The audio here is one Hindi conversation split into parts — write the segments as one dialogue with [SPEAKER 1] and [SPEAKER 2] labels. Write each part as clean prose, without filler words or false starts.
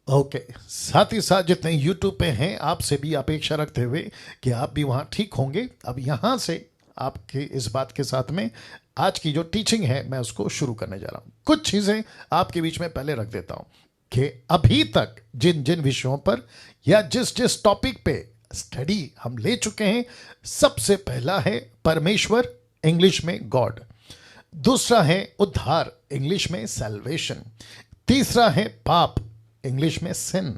[SPEAKER 1] ओके। साथ ही साथ जितने यूट्यूब पे हैं आपसे भी अपेक्षा रखते हुए कि आप भी वहाँ ठीक होंगे। अब यहाँ से आपके इस बात के साथ में आज की जो टीचिंग है मैं उसको शुरू करने जा रहा हूँ। कुछ चीज़ें आपके बीच में पहले रख देता हूँ कि अभी तक जिन जिन विषयों पर या जिस जिस टॉपिक पे स्टडी हम ले चुके हैं, सबसे पहला है परमेश्वर, इंग्लिश में गॉड। दूसरा है उद्धार, इंग्लिश में सैल्वेशन। तीसरा है पाप, इंग्लिश में सिन।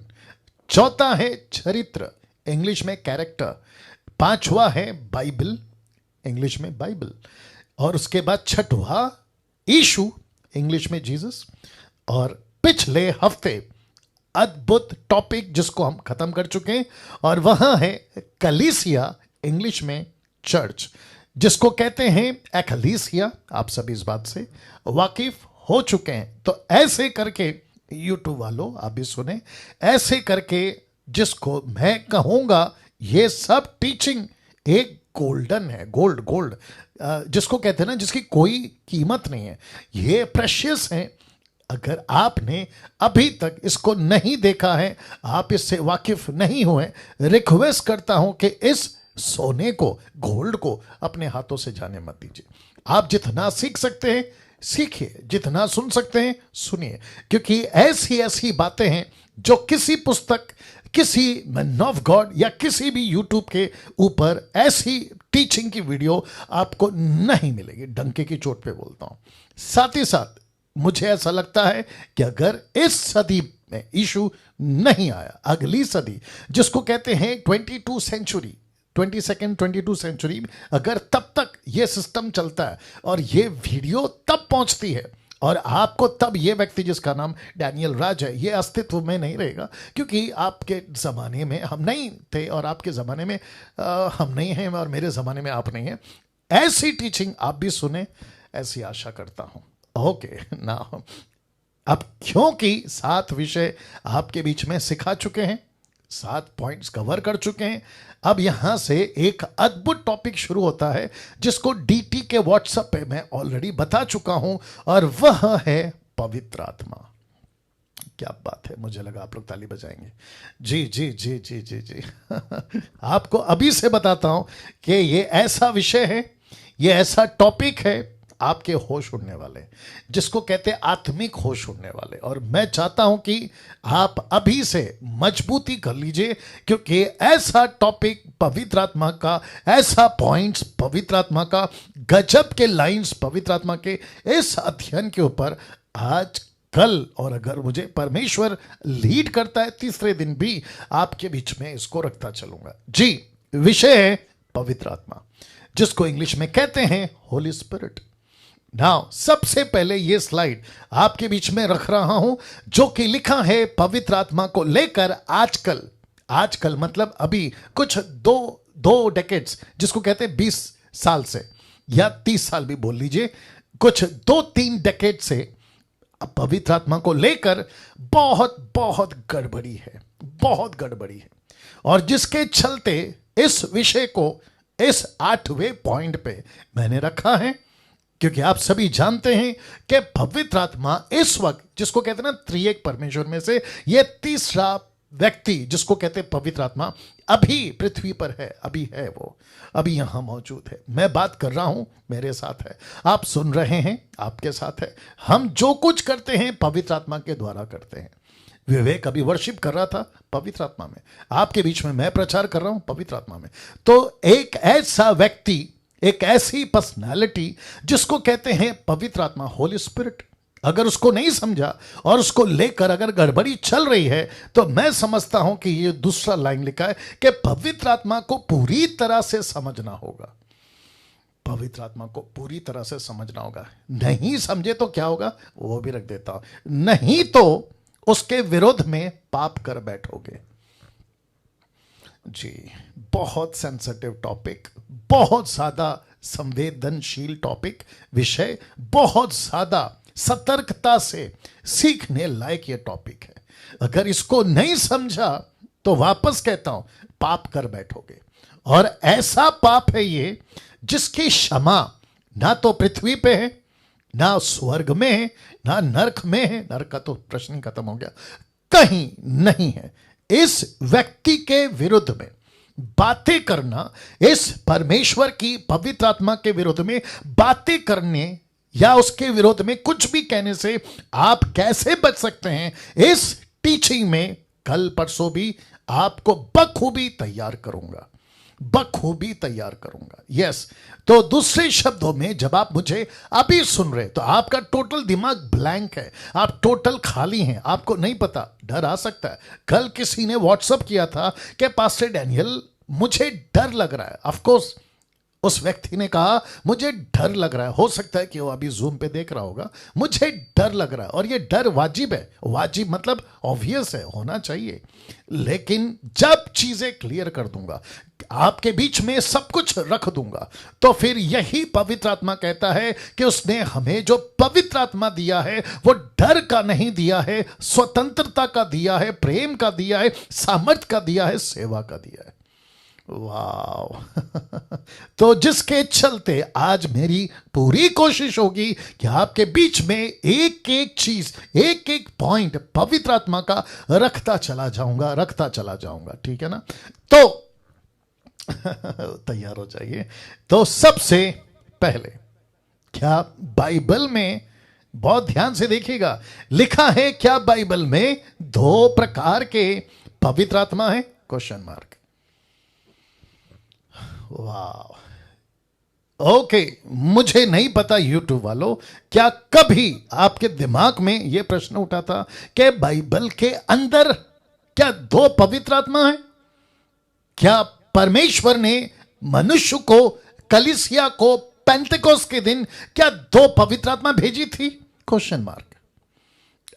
[SPEAKER 1] चौथा है चरित्र, इंग्लिश में कैरेक्टर। पांचवा है बाइबल, इंग्लिश में बाइबल। और उसके बाद छठवा यीशु, इंग्लिश में जीसस। और पिछले हफ्ते अद्भुत टॉपिक जिसको हम खत्म कर चुके हैं और वह है कलीसिया, इंग्लिश में चर्च, जिसको कहते हैं एक्लेसिया। आप सभी इस बात से वाकिफ हो चुके हैं। तो ऐसे करके यूट्यूब वालों आप भी सुने, ऐसे करके जिसको मैं कहूंगा ये सब टीचिंग एक गोल्डन है, गोल्ड गोल्ड जिसको कहते हैं ना, जिसकी कोई कीमत नहीं है, ये प्रेशियस है। अगर आपने अभी तक इसको नहीं देखा है, आप इससे वाकिफ नहीं हुए, रिक्वेस्ट करता हूं कि इस सोने को, गोल्ड को अपने हाथों से जाने मत दीजिए। आप जितना सीख सकते हैं सीखिए, जितना सुन सकते हैं सुनिए, क्योंकि ऐसी ऐसी बातें हैं जो किसी पुस्तक, किसी मैन ऑफ गॉड या किसी भी यूट्यूब के ऊपर ऐसी टीचिंग की वीडियो आपको नहीं मिलेगी। डंके की चोट पे बोलता हूं। साथ ही साथ मुझे ऐसा लगता है कि अगर इस सदी में यीशु नहीं आया, अगली सदी जिसको कहते हैं 22 सेंचुरी, 22nd सेंचुरी, अगर तब तक ये सिस्टम चलता है और ये वीडियो तब पहुंचती है और आपको तब ये व्यक्ति जिसका नाम डैनियल राज है ये अस्तित्व में नहीं रहेगा, क्योंकि आपके ज़माने में हम नहीं थे और आपके ज़माने में हम नहीं हैं और मेरे ज़माने में आप नहीं हैं। ऐसी टीचिंग आप भी सुने, ऐसी आशा करता हूं। ओके ना, अब क्योंकि 7 विषय आपके बीच में सिखा चुके हैं, 7 पॉइंट्स कवर कर चुके हैं, अब यहां से एक अद्भुत टॉपिक शुरू होता है जिसको डीटी के व्हाट्सएप पे मैं ऑलरेडी बता चुका हूं, और वह है पवित्र आत्मा। क्या बात है, मुझे लगा आप लोग ताली बजाएंगे। जी जी जी जी जी जी आपको अभी से बताता हूं कि ये ऐसा विषय है, ये ऐसा टॉपिक है आपके होश उड़ने वाले, जिसको कहते हैं आत्मिक होश उड़ने वाले। और मैं चाहता हूं कि आप अभी से मजबूती कर लीजिए, क्योंकि ऐसा टॉपिक पवित्र आत्मा का, ऐसा पॉइंट्स पवित्र आत्मा का, गजब के लाइंस पवित्र आत्मा के इस अध्ययन के ऊपर आज कल, और अगर मुझे परमेश्वर लीड करता है तीसरे दिन भी आपके बीच में इसको रखता चलूंगा। जी, विषय है पवित्र आत्मा, जिसको इंग्लिश में कहते हैं होली स्पिरिट। नाउ सबसे पहले ये स्लाइड आपके बीच में रख रहा हूं, जो कि लिखा है पवित्र आत्मा को लेकर आजकल, आजकल मतलब अभी कुछ दो डेकेड्स, जिसको कहते हैं 20 साल से या 30 साल भी बोल लीजिए, कुछ 2-3 डेकेड से पवित्र आत्मा को लेकर बहुत बहुत गड़बड़ी है, बहुत गड़बड़ी है। और जिसके चलते इस विषय को इस 8वें पॉइंट पे मैंने रखा है, क्योंकि आप सभी जानते हैं कि पवित्र आत्मा इस वक्त, जिसको कहते हैं ना त्रिएक परमेश्वर में से ये तीसरा व्यक्ति, जिसको कहते हैं पवित्र आत्मा, अभी पृथ्वी पर है, अभी है, वो अभी यहां मौजूद है। मैं बात कर रहा हूं, मेरे साथ है, आप सुन रहे हैं, आपके साथ है। हम जो कुछ करते हैं पवित्र आत्मा के द्वारा करते हैं। विवेक अभी वर्शिप कर रहा था पवित्र आत्मा में, आपके बीच में मैं प्रचार कर रहा हूं पवित्र आत्मा में। तो एक ऐसा व्यक्ति, एक ऐसी पर्सनालिटी जिसको कहते हैं पवित्र आत्मा, होली स्पिरिट, अगर उसको नहीं समझा और उसको लेकर अगर गड़बड़ी चल रही है, तो मैं समझता हूं कि ये दूसरा लाइन लिखा है कि पवित्र आत्मा को पूरी तरह से समझना होगा। पवित्र आत्मा को पूरी तरह से समझना होगा। नहीं समझे तो क्या होगा वो भी रख देता हूं, नहीं तो उसके विरोध में पाप कर बैठोगे। जी, बहुत सेंसिटिव टॉपिक, बहुत ज्यादा संवेदनशील टॉपिक, विषय बहुत ज्यादा सतर्कता से सीखने लायक ये टॉपिक है। अगर इसको नहीं समझा तो वापस कहता हूं पाप कर बैठोगे, और ऐसा पाप है ये जिसकी क्षमा ना तो पृथ्वी पे है, ना स्वर्ग में है, ना नरक में है। नरक का तो प्रश्न ही खत्म हो गया। कहीं नहीं है। इस व्यक्ति के विरुद्ध में बातें करना, इस परमेश्वर की पवित्र आत्मा के विरुद्ध में बातें करने या उसके विरोध में कुछ भी कहने से आप कैसे बच सकते हैं, इस टीचिंग में कल परसों भी आपको बखूबी तैयार करूंगा, बखूबी तैयार करूंगा। यस, तो दूसरे शब्दों में जब आप मुझे अभी सुन रहे तो आपका टोटल दिमाग ब्लैंक है, आप टोटल खाली हैं, आपको नहीं पता। डर आ सकता है। कल किसी ने व्हाट्सअप किया था कि पास्टर डैनियल मुझे डर लग रहा है। ऑफ कोर्स उस व्यक्ति ने कहा मुझे डर लग रहा है। हो सकता है कि वो अभी जूम पे देख रहा होगा। मुझे डर लग रहा है, और ये डर वाजिब है। वाजिब मतलब ऑब्वियस है, होना चाहिए। लेकिन जब चीजें क्लियर कर दूंगा, आपके बीच में सब कुछ रख दूंगा, तो फिर यही पवित्र आत्मा कहता है कि उसने हमें जो पवित्र आत्मा दिया है वो डर का नहीं दिया है, स्वतंत्रता का दिया है, प्रेम का दिया है, सामर्थ्य का दिया है, सेवा का दिया है। वाह तो जिसके चलते आज मेरी पूरी कोशिश होगी कि आपके बीच में एक एक चीज, एक एक पॉइंट पवित्र आत्मा का रखता चला जाऊंगा। ठीक है ना? तो तैयार हो जाइए। तो सबसे पहले, क्या बाइबल में, बहुत ध्यान से देखिएगा, लिखा है क्या बाइबल में 2 प्रकार के पवित्र आत्मा है? Question mark. वाह, ओके, मुझे नहीं पता यूट्यूब वालों, क्या कभी आपके दिमाग में यह प्रश्न उठा था कि बाइबल के अंदर क्या 2 पवित्र आत्मा है? क्या परमेश्वर ने मनुष्य को, कलीसिया को पेंतेकोस्त के दिन क्या 2 पवित्र आत्मा भेजी थी? Question mark.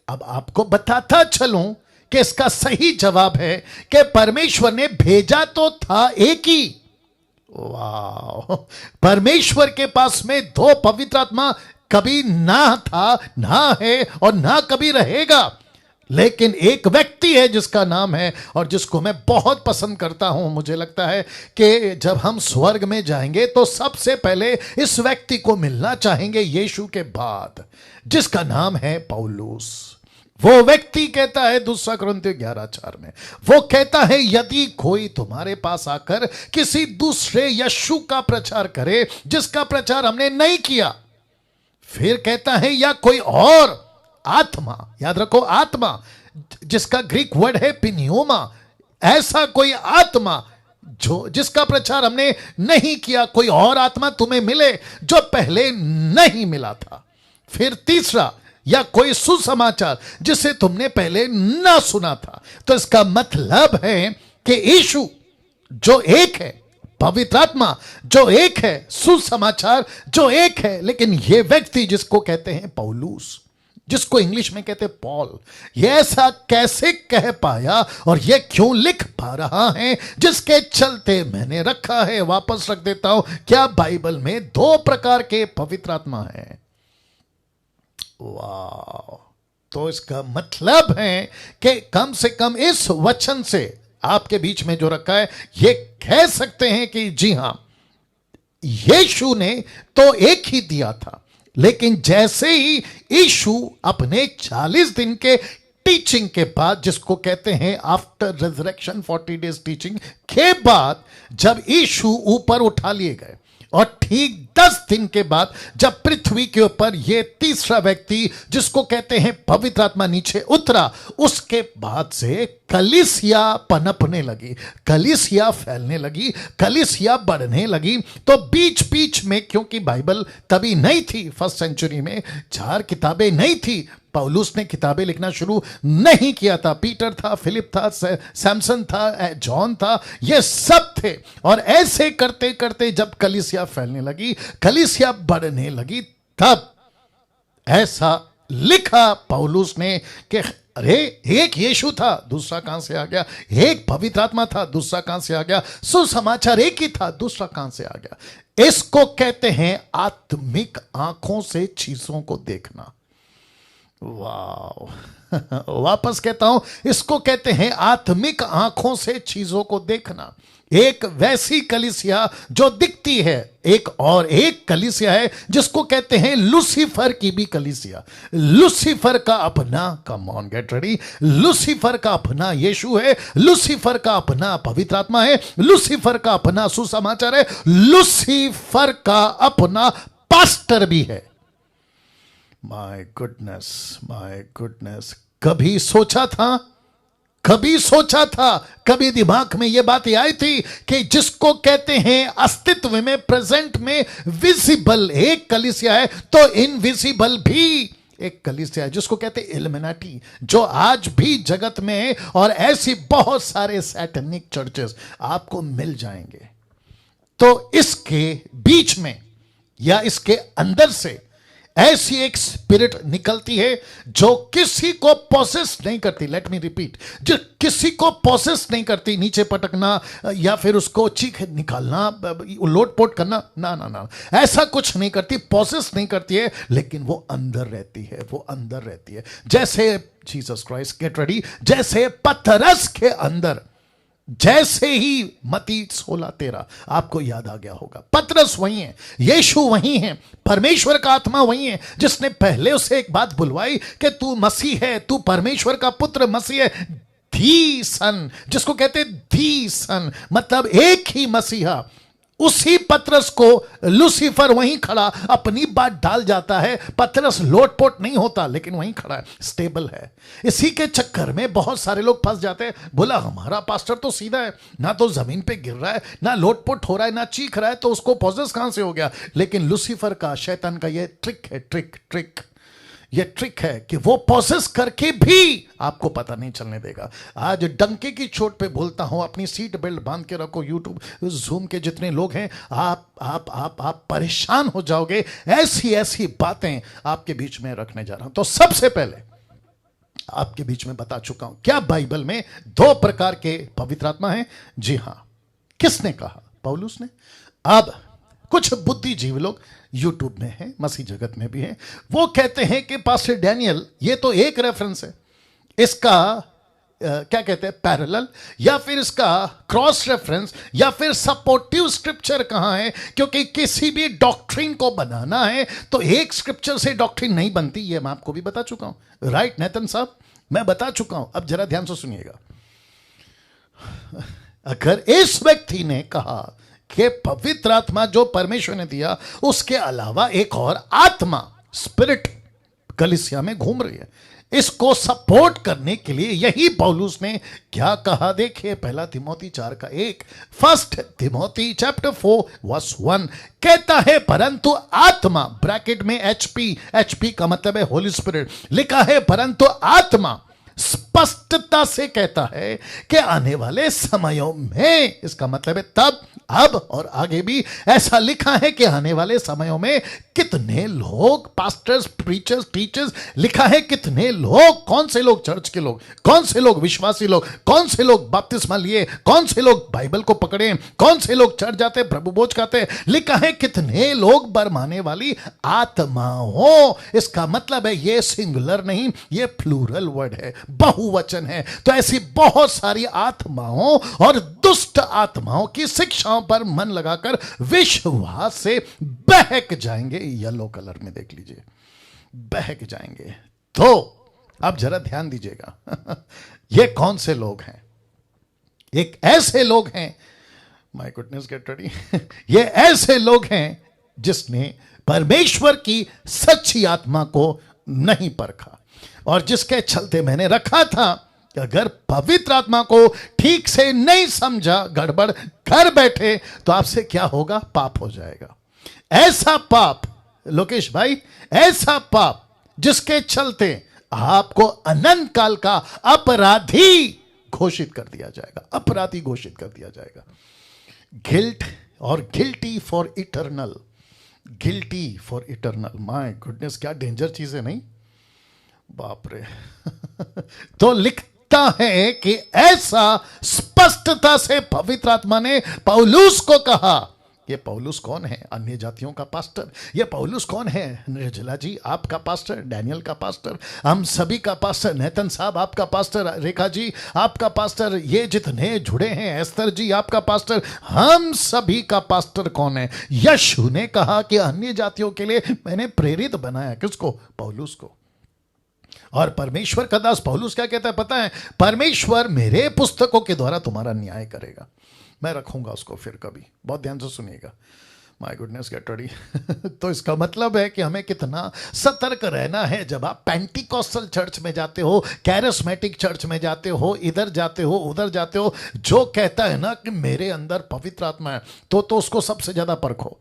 [SPEAKER 1] अब आपको बताता चलूं कि इसका सही जवाब है कि परमेश्वर ने भेजा तो था एक ही। वाह, परमेश्वर के पास में 2 पवित्र आत्मा कभी ना था, ना है और ना कभी रहेगा। लेकिन एक व्यक्ति है जिसका नाम है, और जिसको मैं बहुत पसंद करता हूं। मुझे लगता है कि जब हम स्वर्ग में जाएंगे तो सबसे पहले इस व्यक्ति को मिलना चाहेंगे यीशु के बाद, जिसका नाम है पौलुस। वो व्यक्ति कहता है 2 कुरिन्थियों 11:4 में, वो कहता है यदि कोई तुम्हारे पास आकर किसी दूसरे यीशु का प्रचार करे जिसका प्रचार हमने नहीं किया, फिर कहता है या कोई और आत्मा, याद रखो आत्मा, जिसका ग्रीक वर्ड है पिन्योमा, ऐसा कोई आत्मा जो जिसका प्रचार हमने नहीं किया, कोई और आत्मा तुम्हें मिले जो पहले नहीं मिला था। फिर तीसरा, या कोई सुसमाचार जिसे तुमने पहले ना सुना था। तो इसका मतलब है कि यीशु जो एक है, पवित्र आत्मा जो एक है, सुसमाचार जो एक है, लेकिन यह व्यक्ति जिसको कहते हैं पौलुस, जिसको इंग्लिश में कहते हैं पॉल, यह ऐसा कैसे कह पाया और यह क्यों लिख पा रहा है, जिसके चलते मैंने रखा है, वापस रख देता हूं, क्या बाइबल में 2 प्रकार के पवित्र आत्मा है। वाह, तो इसका मतलब है कि कम से कम इस वचन से आपके बीच में जो रखा है, ये कह सकते हैं कि जी हां, यीशु ने तो एक ही दिया था, लेकिन jैसे ही यीशु अपने 40 दिन के टीचिंग के बाद, जिसको कहते हैं आफ्टर रिजरेक्शन 40 डेज टीचिंग के बाद, जब यीशु ऊपर उठा लिए गए, और ठीक 10 दिन के बाद जब पृथ्वी के ऊपर यह तीसरा व्यक्ति जिसको कहते हैं पवित्र आत्मा नीचे उतरा, उसके बाद से कलीसिया पनपने लगी, कलीसिया फैलने लगी, कलीसिया बढ़ने लगी। तो बीच बीच में, क्योंकि बाइबल तभी नहीं थी, 1st सेंचुरी में 4 किताबें नहीं थी, पौलुस ने किताबें लिखना शुरू नहीं किया था, पीटर था, फिलिप था, सैमसन था, जॉन था, ये सब थे। और ऐसे करते करते जब कलीसिया फैलने लगी, कलीसिया बढ़ने लगी, तब ऐसा लिखा पौलुस ने कि अरे एक यीशु था, दूसरा कहां से आ गया? एक पवित्र आत्मा था, दूसरा कहां से आ गया? सुसमाचार एक ही था, दूसरा कहां से आ गया? इसको कहते हैं आत्मिक आंखों से चीजों को देखना। वाह वापस कहता हूं, इसको कहते हैं आत्मिक आंखों से चीजों को देखना। एक वैसी कलीसिया जो दिखती है, एक कलीसिया है जिसको कहते हैं लूसीफर की भी कलीसिया। लूसीफर का अपना, come on get ready, Lucifer का अपना यीशु है, लूसीफर का अपना पवित्र आत्मा है, लूसीफर का अपना सुसमाचार है, लूसीफर का अपना पास्टर भी है। माय गुडनेस, कभी सोचा था, कभी दिमाग में यह बात आई थी कि जिसको कहते हैं अस्तित्व में, प्रेजेंट में विजिबल एक कलीसिया है, तो इनविजिबल भी एक कलीसिया है जिसको कहते हैं इल्यूमिनाटी, जो आज भी जगत में है। और ऐसी बहुत सारे सैटेनिक चर्चेस आपको मिल जाएंगे। तो इसके बीच में या इसके अंदर से ऐसी एक स्पिरिट निकलती है जो किसी को पोसेस नहीं करती। लेट मी रिपीट, जो किसी को पोसेस नहीं करती, नीचे पटकना या फिर उसको चीख निकालना, लोटपोट करना, ना, ऐसा कुछ नहीं करती, पोसेस नहीं करती है, लेकिन वो अंदर रहती है। जैसे जीसस क्राइस्ट, गेट रेडी, जैसे पतरस के अंदर, जैसे ही मत्ती 16:13 आपको याद आ गया होगा, पतरस वही है, यीशु वही है, परमेश्वर का आत्मा वही है जिसने पहले उसे एक बात बुलवाई कि तू मसीह है, तू परमेश्वर का पुत्र मसीह है, धी सन, जिसको कहते धी सन, मतलब एक ही मसीहा। उसी पतरस को लूसीफर वहीं खड़ा अपनी बात डाल जाता है। पतरस लोटपोट नहीं होता, लेकिन वहीं खड़ा है, स्टेबल है। इसी के चक्कर में बहुत सारे लोग फंस जाते हैं। बोला हमारा पास्टर तो सीधा है, ना तो जमीन पे गिर रहा है, ना लोटपोट हो रहा है, ना चीख रहा है, तो उसको पॉजेस कहां से हो गया। लेकिन लूसीफर का, शैतान का ये ट्रिक है, ये ट्रिक है कि वो प्रोसेस करके भी आपको पता नहीं चलने देगा। आज डंके की चोट पे बोलता हूं, अपनी सीट बेल्ट बांध के रखो। यूट्यूब, जूम के जितने लोग हैं, आप परेशान हो जाओगे। ऐसी बातें आपके बीच में रखने जा रहा हूं। तो सबसे पहले आपके बीच में बता चुका हूं, क्या बाइबल में 2 प्रकार के पवित्र आत्मा हैं? जी हां। किसने कहा? पौलुस ने। अब कुछ बुद्धिजीवी लोग यूट्यूब में हैं, मसीह जगत में भी हैं, वो कहते हैं कि पास्टर डैनियल, ये तो एक रेफरेंस है, इसका क्या कहते हैं, पैरेलल, या फिर इसका क्रॉस रेफरेंस, या फिर सपोर्टिव स्क्रिप्चर कहां है? क्योंकि किसी भी डॉक्ट्रिन को बनाना है तो एक स्क्रिप्चर से डॉक्ट्रिन नहीं बनती। ये मैं आपको भी बता चुका हूं, राइट नेतन साहब? मैं बता चुका हूं। अब जरा ध्यान से सुनिएगा। अगर इस व्यक्ति ने कहा कि पवित्र आत्मा जो परमेश्वर ने दिया, उसके अलावा एक और आत्मा, स्पिरिट कलीसिया में घूम रही है, इसको सपोर्ट करने के लिए यही पौलुस ने क्या कहा? देखिए, 1 तिमोथी 4:1, 1 तिमोथी चैप्टर 4:1 कहता है, परंतु आत्मा, ब्रैकेट में एचपी का मतलब है होली स्पिरिट, लिखा है परंतु आत्मा स्पष्टता से कहता है कि आने वाले समयों में, इसका मतलब है तब, अब और आगे भी ऐसा लिखा है कि आने वाले समयों में कितने लोग, पास्टर्स, प्रीचर्स, टीचर्स, लिखा है कितने लोग, कौन से लोग चर्च के लोग, कौन से लोग विश्वासी लोग, कौन से लोग बपतिस्मा लिए, कौन से लोग बाइबल को पकड़े, कौन से लोग चर्च जाते, प्रभु भोज खाते, लिखा है कितने लोग बरमाने वाली आत्मा हो। इसका मतलब है ये सिंगुलर नहीं, ये प्लूरल वर्ड है, बहुवचन है। तो ऐसी बहुत सारी आत्माओं और दुष्ट आत्माओं की शिक्षाओं पर मन लगाकर विश्वास से बहक जाएंगे। येलो कलर में देख लीजिए, बहक जाएंगे। तो अब जरा ध्यान दीजिएगा, ये कौन से लोग हैं? एक ऐसे लोग हैं, माय गुडनेस गेट रेडी, ये ऐसे लोग हैं जिसने परमेश्वर की सच्ची आत्मा को नहीं परखा, और जिसके चलते मैंने रखा था कि अगर पवित्र आत्मा को ठीक से नहीं समझा, गड़बड़ कर बैठे, तो आपसे क्या होगा? पाप हो जाएगा। ऐसा पाप, लोकेश भाई, ऐसा पाप जिसके चलते आपको अनंत काल का अपराधी घोषित कर दिया जाएगा, अपराधी घोषित कर दिया जाएगा। गिल्ट और guilty for eternal, guilty for eternal. My goodness, क्या डेंजर चीज है, नहीं? बाप रे। तो लिखता है कि ऐसा स्पष्टता से पवित्र आत्मा ने पौलुस को कहा ये पौलुस कौन है? अन्य जातियों का पास्टर। ये पौलुस कौन है? निर्जला जी आपका पास्टर, डैनियल का पास्टर, हम सभी का पास्टर, नेतन साहब आपका पास्टर, रेखा जी आपका पास्टर, ये जितने जुड़े हैं, एस्तर जी आपका पास्टर, हम सभी का पास्टर कौन है? यीशु ने कहा कि अन्य जातियों के लिए मैंने प्रेरित बनाया। किसको? पौलुस को। और परमेश्वर का दास पौलुस क्या कहता है पता है? परमेश्वर मेरे पुस्तकों के द्वारा तुम्हारा न्याय करेगा। मैं रखूंगा उसको फिर कभी, बहुत ध्यान से सुनिएगा। My goodness get ready. तो इसका मतलब है कि हमें कितना सतर्क रहना है जब आप पेंटिकॉस्टल चर्च में जाते हो, कैरिस्मेटिक चर्च में जाते हो, इधर जाते हो, उधर जाते हो। जो कहता है ना कि मेरे अंदर पवित्र आत्मा है, तो उसको सबसे ज्यादा परखो।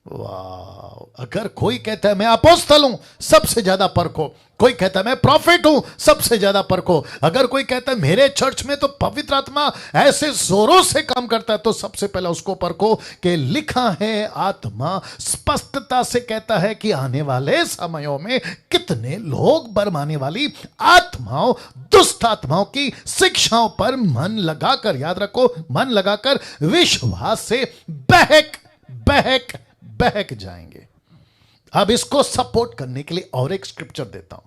[SPEAKER 1] वाह! अगर कोई कहता है मैं अपोस्तल हूं, सबसे ज्यादा परखो। कोई कहता है मैं प्रॉफिट हूं, सबसे ज्यादा परखो। अगर कोई कहता है मेरे चर्च में तो पवित्र आत्मा ऐसे जोरों से काम करता है, तो सबसे पहले उसको परखो कि लिखा है, आत्मा स्पष्टता से कहता है कि आने वाले समयों में कितने लोग बरमाने वाली आत्माओं, दुष्ट आत्माओं की शिक्षाओं पर मन लगाकर, याद रखो, मन लगाकर विश्वास से बहक जाएंगे। अब इसको सपोर्ट करने के लिए और एक स्क्रिप्चर देता हूं।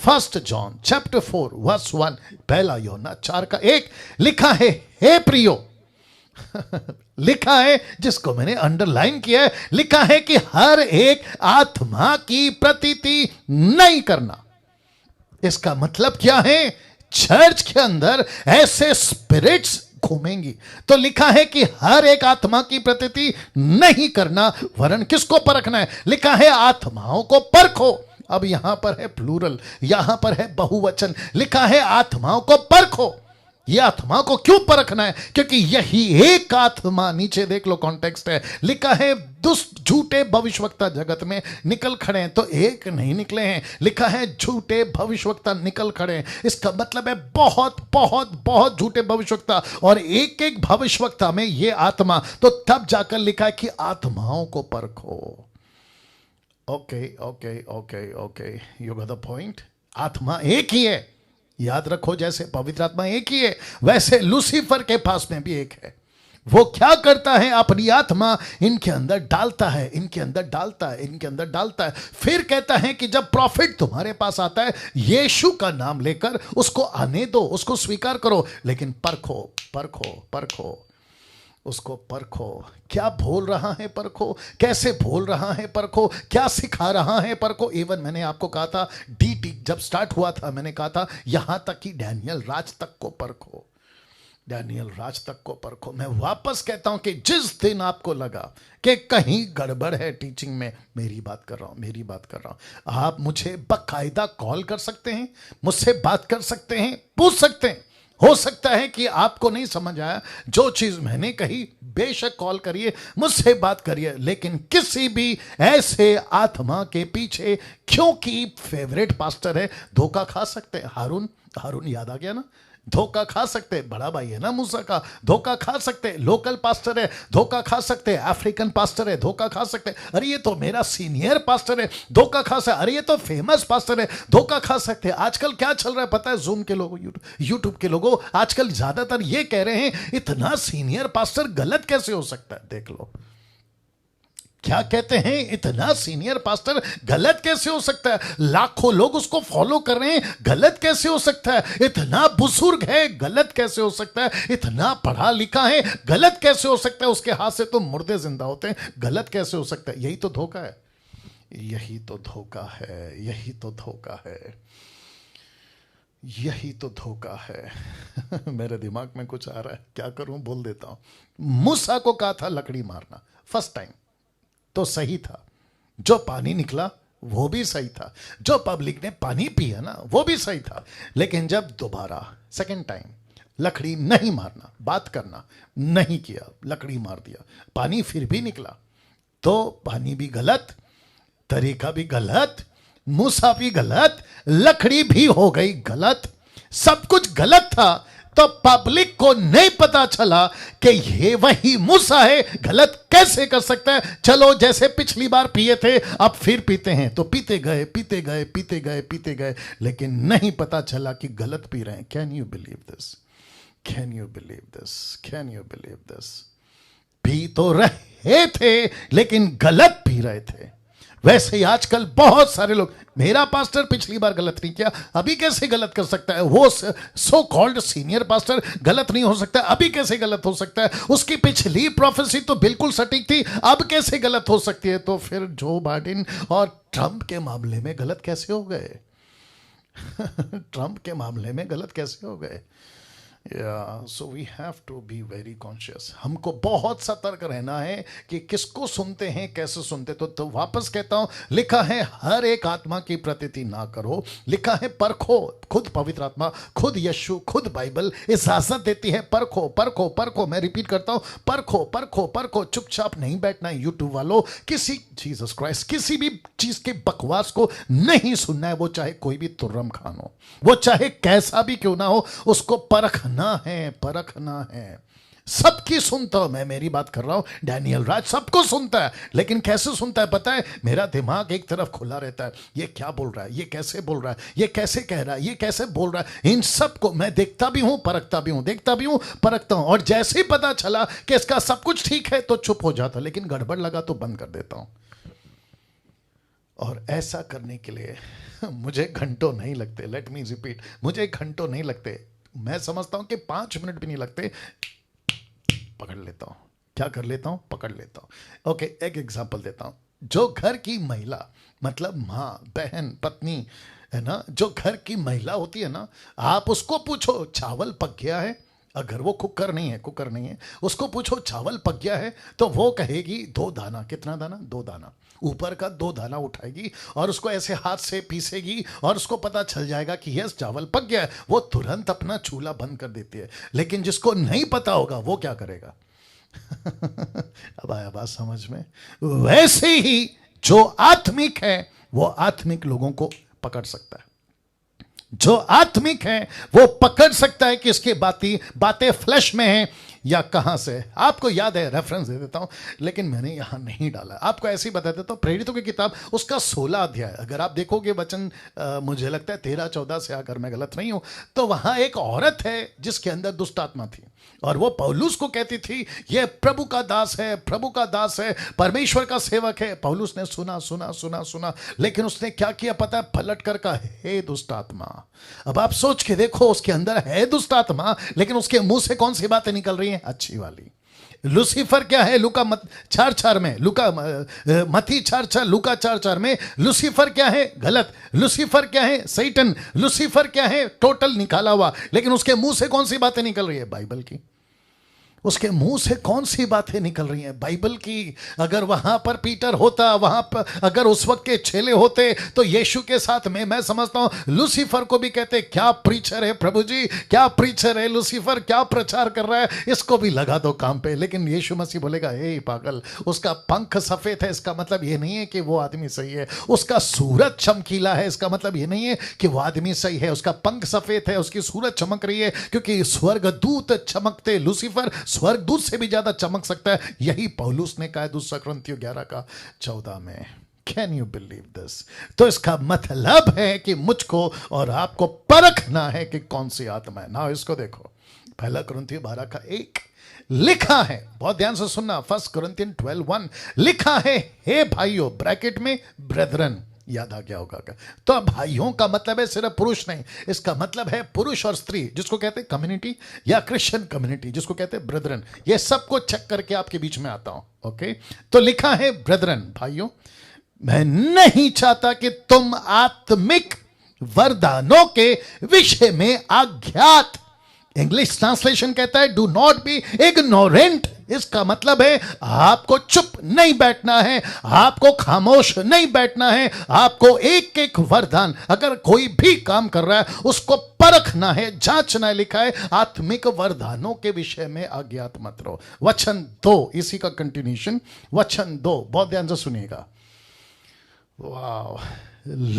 [SPEAKER 1] 1 जॉन चैप्टर 4 वर्स 1, पहला यूहन्ना 4:1 लिखा है, हे प्रियो, लिखा है, जिसको मैंने अंडरलाइन किया है, लिखा है कि हर एक आत्मा की प्रतीति नहीं करना। इसका मतलब क्या है? चर्च के अंदर ऐसे स्पिरिट्स घूमेंगी, तो लिखा है कि हर एक आत्मा की प्रतीति नहीं करना, वरन किसको परखना है? लिखा है आत्माओं को परखो। अब यहां पर है प्लूरल, यहां पर है बहुवचन, लिखा है आत्माओं को परखो। यह आत्मा को क्यों परखना है? क्योंकि यही एक आत्मा, नीचे देख लो कॉन्टेक्स्ट है, लिखा है दुष्ट झूठे भविष्यवक्ता जगत में निकल खड़े हैं, तो एक नहीं निकले हैं, लिखा है झूठे भविष्यवक्ता निकल खड़े हैं। इसका मतलब है बहुत बहुत बहुत झूठे भविष्यवक्ता, और एक एक भविष्यवक्ता में ये आत्मा, तो तब जाकर लिखा है कि आत्माओं को परखो। Okay okay okay okay, you got the point. आत्मा एक ही है, याद रखो, जैसे पवित्र आत्मा एक ही है, वैसे लूसीफर के पास में भी एक है। वो क्या करता है? अपनी आत्मा इनके अंदर डालता है, इनके अंदर डालता है, इनके अंदर डालता है। फिर कहता है कि जब प्रॉफिट तुम्हारे पास आता है, यीशु का नाम लेकर उसको आने दो, उसको स्वीकार करो, लेकिन परखो परखो परखो, उसको परखो। क्या बोल रहा है परखो, कैसे बोल रहा है परखो, क्या सिखा रहा है परखो। इवन मैंने आपको कहा था, डीटी जब स्टार्ट हुआ था, मैंने कहा था यहां तक कि डैनियल राज तक को परखो, डैनियल राज तक को परखो। मैं वापस कहता हूं कि जिस दिन आपको लगा कि कहीं गड़बड़ है टीचिंग में, मेरी बात कर रहा हूं, मेरी बात कर रहा हूं, आप मुझे बाकायदा कॉल कर सकते हैं, मुझसे बात कर सकते हैं, पूछ सकते हैं। हो सकता है कि आपको नहीं समझ आया जो चीज मैंने कही, बेशक कॉल करिए, मुझसे बात करिए, लेकिन किसी भी ऐसे आत्मा के पीछे, क्योंकि फेवरेट पास्टर है, धोखा खा सकते हैं। हारून याद आ गया ना? धोखा खा सकते, बड़ा भाई है ना मूसा का, धोखा खा सकते, लोकल पास्टर है, धोखा खा सकते, अफ्रीकन पास्टर है, धोखा खा सकते, अरे ये तो मेरा सीनियर पास्टर है, धोखा खा सकते, अरे ये तो फेमस पास्टर है, धोखा खा सकते। आजकल क्या चल रहा है पता है? जूम के लोगों, यूट्यूब के लोगों आजकल ज्यादातर ये कह रहे हैं, इतना सीनियर पास्टर गलत कैसे हो सकता है? देख लो क्या कहते हैं, इतना सीनियर पास्टर गलत कैसे हो सकता है? लाखों लोग उसको फॉलो कर रहे हैं, गलत कैसे हो सकता है? इतना बुजुर्ग है, गलत कैसे हो सकता है? इतना पढ़ा लिखा है, गलत कैसे हो सकता है? उसके हाथ से तो मुर्दे जिंदा होते हैं, गलत कैसे हो सकता है? यही तो धोखा है, यही तो धोखा है, यही तो धोखा है, यही तो धोखा है। मेरे दिमाग में कुछ आ रहा है, क्या करूं, बोल देता हूं। मूसा को कहा था लकड़ी मारना, फर्स्ट टाइम तो सही था, जो पानी निकला वो भी सही था, जो पब्लिक ने पानी पिया ना वो भी सही था, लेकिन जब दोबारा सेकंड टाइम लकड़ी नहीं मारना, बात करना नहीं किया, लकड़ी मार दिया, पानी फिर भी निकला, तो पानी भी गलत, तरीका भी गलत, मूसा भी गलत, लकड़ी भी हो गई गलत, सब कुछ गलत था। तो पब्लिक को नहीं पता चला कि ये वही मूसा है, गलत कैसे कर सकता है? चलो जैसे पिछली बार पिए थे अब फिर पीते हैं, तो पीते गए पीते गए पीते गए पीते गए, लेकिन नहीं पता चला कि गलत पी रहे हैं। Can you believe this? Can you believe this? Can you believe this? भी तो रहे थे लेकिन गलत भी रहे थे। वैसे ही आजकल बहुत सारे लोग, मेरा पास्टर पिछली बार गलत नहीं किया, अभी कैसे गलत कर सकता है? वो सो कॉल्ड सीनियर पास्टर गलत नहीं हो सकता, अभी कैसे गलत हो सकता है? उसकी पिछली प्रोफेसी तो बिल्कुल सटीक थी, अब कैसे गलत हो सकती है? तो फिर जो बाइडेन और ट्रंप के मामले में गलत कैसे हो गए? ट्रंप के मामले में गलत कैसे हो गए? So we have to be very conscious. हमको बहुत सतर्क रहना है कि किसको सुनते हैं, कैसे सुनते। तो वापस कहता हूं, लिखा है हर एक आत्मा की प्रतीति ना करो, लिखा है परखो। खुद पवित्र आत्मा, खुद यीशु, खुद बाइबल इजाजत देती है, परखो परखो परखो। मैं रिपीट करता हूं, परखो परखो परखो। चुपचाप नहीं बैठना है यूट्यूब वालों, किसी जीसस क्राइस्ट किसी भी चीज के बकवास को नहीं सुनना है। वो चाहे कोई भी तुर्रम खान हो, वो चाहे कैसा भी क्यों ना हो, उसको परखना है, परखना है। सबकी सुनता हूं मैं, मेरी बात कर रहा हूं, डैनियल राज सबको सुनता है, लेकिन कैसे सुनता है पता है? मेरा दिमाग एक तरफ खुला रहता है, ये क्या बोल रहा है, ये कैसे बोल रहा है, ये कैसे कह रहा है, ये कैसे बोल रहा है। इन सबको मैं देखता भी हूं, परखता भी हूं, देखता भी हूं, परखता हूं। और जैसे ही पता चला कि इसका सब कुछ ठीक है तो चुप हो जाता, लेकिन गड़बड़ लगा तो बंद कर देता हूं। और ऐसा करने के लिए मुझे घंटों नहीं लगते। लेट मी रिपीट, मुझे घंटों नहीं लगते। मैं समझता हूं कि 5 मिनट भी नहीं लगते, पकड़ लेता हूं। क्या कर लेता हूं? पकड़ लेता हूं। ओके, एक एग्जांपल देता हूं। जो घर की महिला, मतलब मां, बहन, पत्नी है ना, जो घर की महिला होती है ना, आप उसको पूछो चावल पक गया है, अगर वो कुकर नहीं है, उसको पूछो चावल पक गया है, तो वो कहेगी 2 दाना। कितना दाना? 2 दाना। ऊपर का 2 दाना उठाएगी और उसको ऐसे हाथ से पीसेगी और उसको पता चल जाएगा कि यस चावल पक गया है। वो तुरंत अपना चूल्हा बंद कर देती है। लेकिन जिसको नहीं पता होगा वो क्या करेगा? अब आया बात समझ में? वैसे ही जो आत्मिक है वो आत्मिक लोगों को पकड़ सकता है। जो आत्मिक है वो पकड़ सकता है कि इसकी बातें फ्लैश में हैं या कहां से। आपको याद है, रेफरेंस दे देता हूं, लेकिन मैंने यहां नहीं डाला, आपको ऐसे ही बता देता हूं। प्रेरितों की किताब उसका 16 अध्याय, अगर आप देखोगे वचन, मुझे लगता है 13-14 से, अगर मैं गलत नहीं हूं, तो वहां एक औरत है जिसके अंदर दुष्ट आत्मा थी, और वो पौलुस को कहती थी ये प्रभु का दास है, प्रभु का दास है, परमेश्वर का सेवक है। पौलुस ने सुना सुना सुना सुना, लेकिन उसने क्या किया पता है? पलट कर कहा, हे दुष्ट आत्मा। अब आप सोच के देखो, उसके अंदर है दुष्ट आत्मा, लेकिन उसके मुंह से कौन सी बातें निकल रही हैं? अच्छी वाली। लूसीफर क्या है? लूका 4:4 में, लूका मत्ती 4:4, लूका 4:4 में लूसीफर क्या है? गलत। लूसीफर क्या है? सैटन। लूसीफर क्या है? टोटल निकाला हुआ। लेकिन उसके मुंह से कौन सी बातें निकल रही है? बाइबल की। उसके मुंह से कौन सी बातें निकल रही हैं? बाइबल की। अगर वहां पर पीटर होता, वहां पर अगर उस वक्त के चेले होते, तो यीशु के साथ में मैं समझता हूं लूसीफर को भी कहते, क्या प्रीचर है प्रभु जी, क्या प्रीचर है लूसीफर, क्या प्रचार कर रहा है, इसको भी लगा दो काम पे। लेकिन यीशु मसीह बोलेगा, हे पागल, उसका पंख सफेद है, इसका मतलब ये नहीं है कि वो आदमी सही है। उसका सूरज चमकीला है, इसका मतलब ये नहीं है कि वो आदमी सही है। उसका पंख सफेद है, उसकी सूरज चमक रही है, क्योंकि स्वर्गदूत चमकते, लूसीफर स्वर्गदूत से भी ज्यादा चमक सकता है। यही पौलुस ने कहा दूसरा कुरिन्थियों 11:14 में। Can you believe this? तो इसका मतलब है कि मुझको और आपको परखना है कि कौन सी आत्मा है ना। इसको देखो, 1 कुरिन्थियों 12:1 लिखा है, बहुत ध्यान से सुनना। 1 कुरिन्थियन 12:1 लिखा है, हे भाइयों, ब्रैकेट में ब्रेदरन, याद आ गया होगा। तो भाइयों का मतलब है सिर्फ पुरुष नहीं, इसका मतलब है पुरुष और स्त्री, जिसको कहते हैं कम्युनिटी, या क्रिश्चियन कम्युनिटी जिसको कहते हैं ब्रदरन। ये सबको चेक करके आपके बीच में आता हूं। ओके, तो लिखा है ब्रदरन, भाइयों, मैं नहीं चाहता कि तुम आत्मिक वरदानों के विषय में अज्ञात, इंग्लिश ट्रांसलेशन कहता है डू नॉट बी इग्नोरेंट। इसका मतलब है आपको चुप नहीं बैठना है, आपको खामोश नहीं बैठना है, आपको एक एक वरदान, अगर कोई भी काम कर रहा है उसको परखना है, जांचना है। लिखा है आत्मिक वरदानों के विषय में अज्ञात मत रहो। वचन 2, इसी का कंटिन्यूशन, वचन 2, बहुत ध्यान से सुनिएगा। वाह,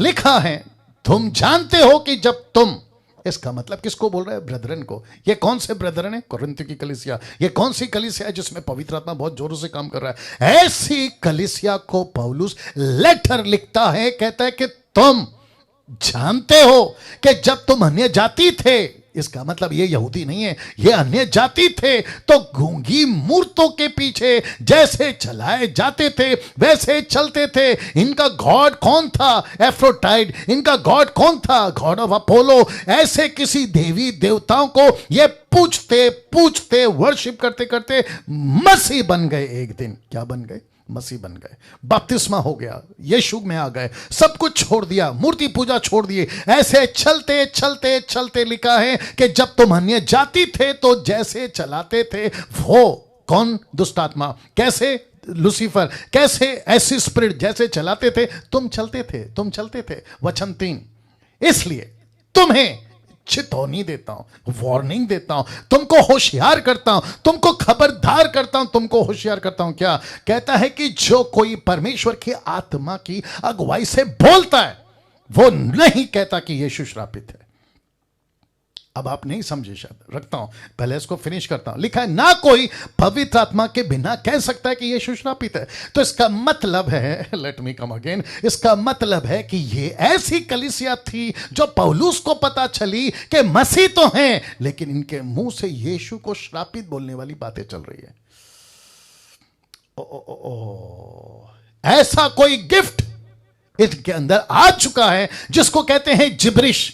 [SPEAKER 1] लिखा है तुम जानते हो कि जब तुम, इसका मतलब किसको बोल रहा है? ब्रदरन को। ये कौन से ब्रदरन है? कुरिन्थियों की कलीसिया। ये कौन सी कलीसिया है जिसमें पवित्र आत्मा बहुत जोरों से काम कर रहा है? ऐसी कलीसिया को पौलुस लेटर लिखता है, कहता है कि तुम जानते हो कि जब तुम अन्य जाति थे, इसका मतलब ये यहूदी नहीं है, ये अन्य जाति थे। तो गूंगी मूर्तों के पीछे जैसे चलाए जाते थे वैसे चलते थे। इनका गॉड कौन था? एफ्रोडाइट। इनका गॉड कौन था? God of Apollo. ऐसे किसी देवी देवताओं को ये पूछते पूछते वर्शिप करते करते मसीह बन गए। एक दिन क्या बन गए? मसीह बन गए। बपतिस्मा हो गया, यीशु में आ गए, सब कुछ छोड़ दिया, मूर्ति पूजा छोड़ दिए। ऐसे चलते चलते चलते लिखा है कि जब तुम अन्य जाति थे तो जैसे चलाते थे वो कौन? दुष्ट आत्मा। कैसे? लूसीफर। कैसे? ऐसी स्पिरिट जैसे चलाते थे तुम चलते थे, तुम चलते थे। वचन 3, इसलिए तुम्हें चेतावनी देता हूं, वार्निंग देता हूं, तुमको होशियार करता हूं, तुमको खबरदार करता हूं, तुमको होशियार करता हूं। क्या कहता है? कि जो कोई परमेश्वर की आत्मा की अगुवाई से बोलता है वो नहीं कहता कि यीशु श्रापित है। अब आप नहीं समझे शायद, रखता हूं, पहले इसको फिनिश करता हूं। लिखा है ना कोई पवित्र आत्मा के बिना कह सकता है कि यीशु श्रापित है। तो इसका मतलब है, लेट मी कम अगेन, इसका मतलब है कि ये ऐसी कलीसिया थी जो पौलुस को पता चली कि मसीह तो हैं लेकिन इनके मुंह से यीशु को श्रापित बोलने वाली बातें चल रही है। ऐसा कोई गिफ्ट इसके अंदर आ चुका है जिसको कहते हैं जिब्रिश,